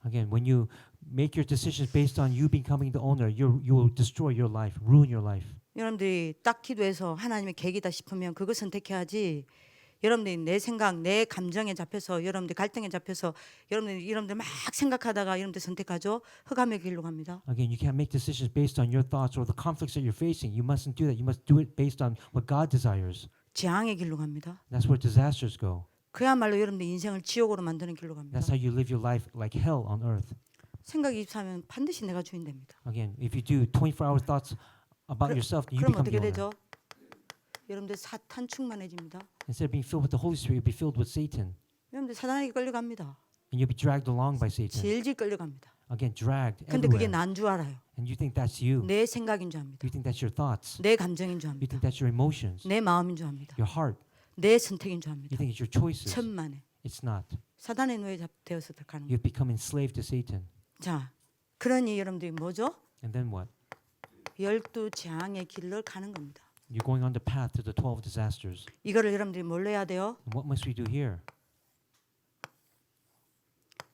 Again, when you make your decisions based on you becoming the owner, you will destroy your life, ruin your life.
여러분들이 딱 기도해서 하나님의 계획이다 싶으면 그거 선택해야지. 여러분들이 내 생각, 내 감정에 잡혀서 여러분들 갈등에 잡혀서 여러분들 막 생각하다가 여러분들 선택하죠. 흑암의 길로 갑니다.
Again, you can't make decisions based on your thoughts or the conflicts that you're facing. You mustn't do that. You must do it based on what God desires.
재앙의 길로 갑니다.
That's where disasters go.
그야말로 여러분들 인생을 지옥으로 만드는 길로 갑니다.
That's how you live your life like hell on earth.
생각 24면 반드시 내가 주인 됩니다.
Again, if you do 24-hour thoughts about yourself, you
그럼
become
어떻게
the owner.
되죠? 여러분들 사탄 충만해집니다.
Instead of being filled with the Holy Spirit, you'll be filled with Satan.
여러분들 사단에게 끌려갑니다.
And you'll be dragged along by Satan.
질질 끌려갑니다.
Again, dragged
근데 그게
everywhere.
난 줄 알아요.
And you think that's you.
내 생각인 줄 압니다.
You think that's your thoughts.
내 감정인 줄
You
압니다.
think that's your emotions.
내 마음인 줄 압니다.
Your heart.
내 선택인 줄
You
압니다.
think it's your choices.
천만에
It's not.
사단의 노예 되어서 가는 거예요.
You've become enslaved to Satan.
자, 그러니 여러분들이 뭐죠?
And then what?
12 재앙의 길을 가는 겁니다.
You're going on the path to the 12 disasters.
이거를 여러분들이 뭘로 해야 돼요?
And what must we do here?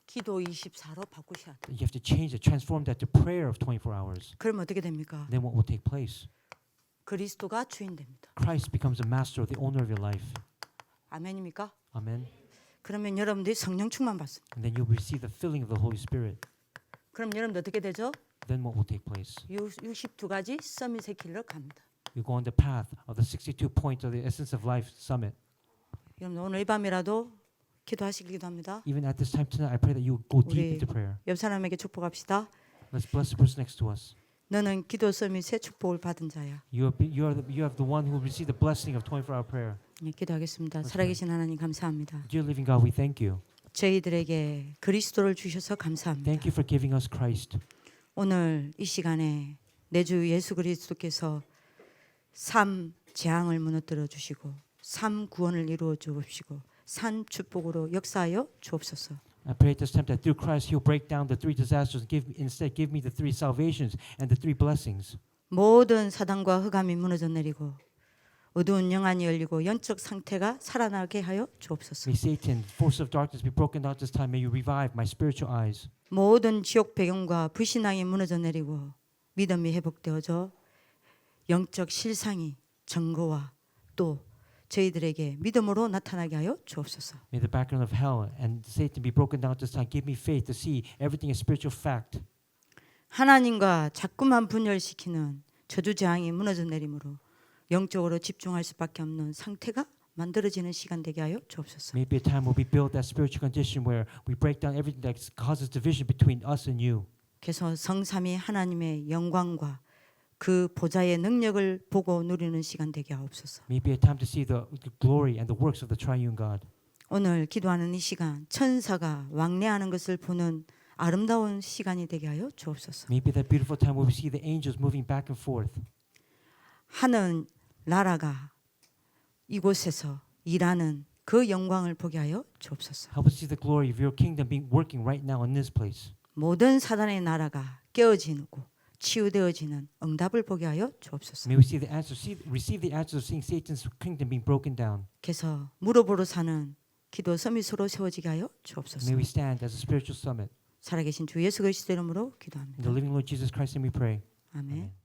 기도 24로 바꾸셔야 돼요.
You have to change it, transform that to prayer of 24 hours.
그러면 어떻게 됩니까?
Then what will take place?
그리스도가 주인 됩니다.
Christ becomes the master, the owner of your life.
아멘입니까?
Amen.
그러면 여러분들이 성령 충만 받습니다.
And then you'll receive the filling of the Holy Spirit.
그럼 여러분들 어떻게 되죠?
Then what will take place?
62가지 서밋의 길을 갑니다.
You go on the path of the 62 points of the Essence of Life Summit.
여러분 오늘 이 밤이라도 기도하시길 기도합니다.
Even at this time tonight, I pray that you will go deep
우리
into prayer.
옆 사람에게 축복합시다.
Let's bless the person next to us.
너는 기도 서밋의 축복을 받은 자야.
You have the one who will receive the blessing of 24-hour prayer.
네, 기도하겠습니다. 살아계신 하나님 감사합니다.
Dear living God, we thank you.
저희들에게 그리스도를 주셔서 감사합니다.
Thank you for giving us Christ.
오늘 이 시간에 내 주 예수 그리스도께서 삶 재앙을 무너뜨려 주시고 삶 구원을 이루어 주옵시고 산 축복으로 역사하여 주옵소서.
I pray at this time that through Christ He'll break down the 3 disasters and instead give me the 3 salvations and the 3 blessings.
모든 사단과 흑암이 무너져 내리고 어두운 영안이 열리고 영적 상태가 살아나게 하여 주옵소서.
May Satan, force of darkness, be broken out this time. May you revive my spiritual eyes.
모든 지옥 배경과 불신앙이 무너져 내리고 믿음이 회복되어져 영적 실상이 증거와 또 저희들에게 믿음으로 나타나게 하여 주옵소서.
May the background of hell and Satan be broken down this time. Give me faith to see everything as spiritual fact.
하나님과 자꾸만 분열시키는 저주 재앙이 무너져 내림으로 영적으로 집중할 수밖에 없는 상태가 만들어지는 시간 되게 하여 주옵소서.
Maybe a time where we build that spiritual condition where we break down everything that causes division between us and you.
그래서 성삼위 하나님의 영광과 그 보좌의 능력을 보고 누리는 시간 되게 하옵소서.
Maybe a time to see the glory and the works of the triune God.
오늘 기도하는 이 시간 천사가 왕래하는 것을 보는 아름다운 시간이 되게 하여 주옵소서.
Maybe that beautiful time where we see the angels moving back and forth.
하는 나라가 이곳에서 일하는 그 영광을 보게 하여 주옵소서.
Help us see the glory of your kingdom being working right now in this place.
모든 사단의 나라가 깨어지고 치유되어지는 응답을 보게 하여 주옵소서.
May we see the answer, receive the answers of seeing Satan's kingdom being broken down.
그래서 무릎으로 사는 기도 서밋으로 세워지게 하여 주옵소서.
May we stand as a spiritual summit.
살아계신 주 예수 그리스도 이름으로
In
기도합니다.
the living Lord Jesus Christ, and we pray.
아멘.
Amen.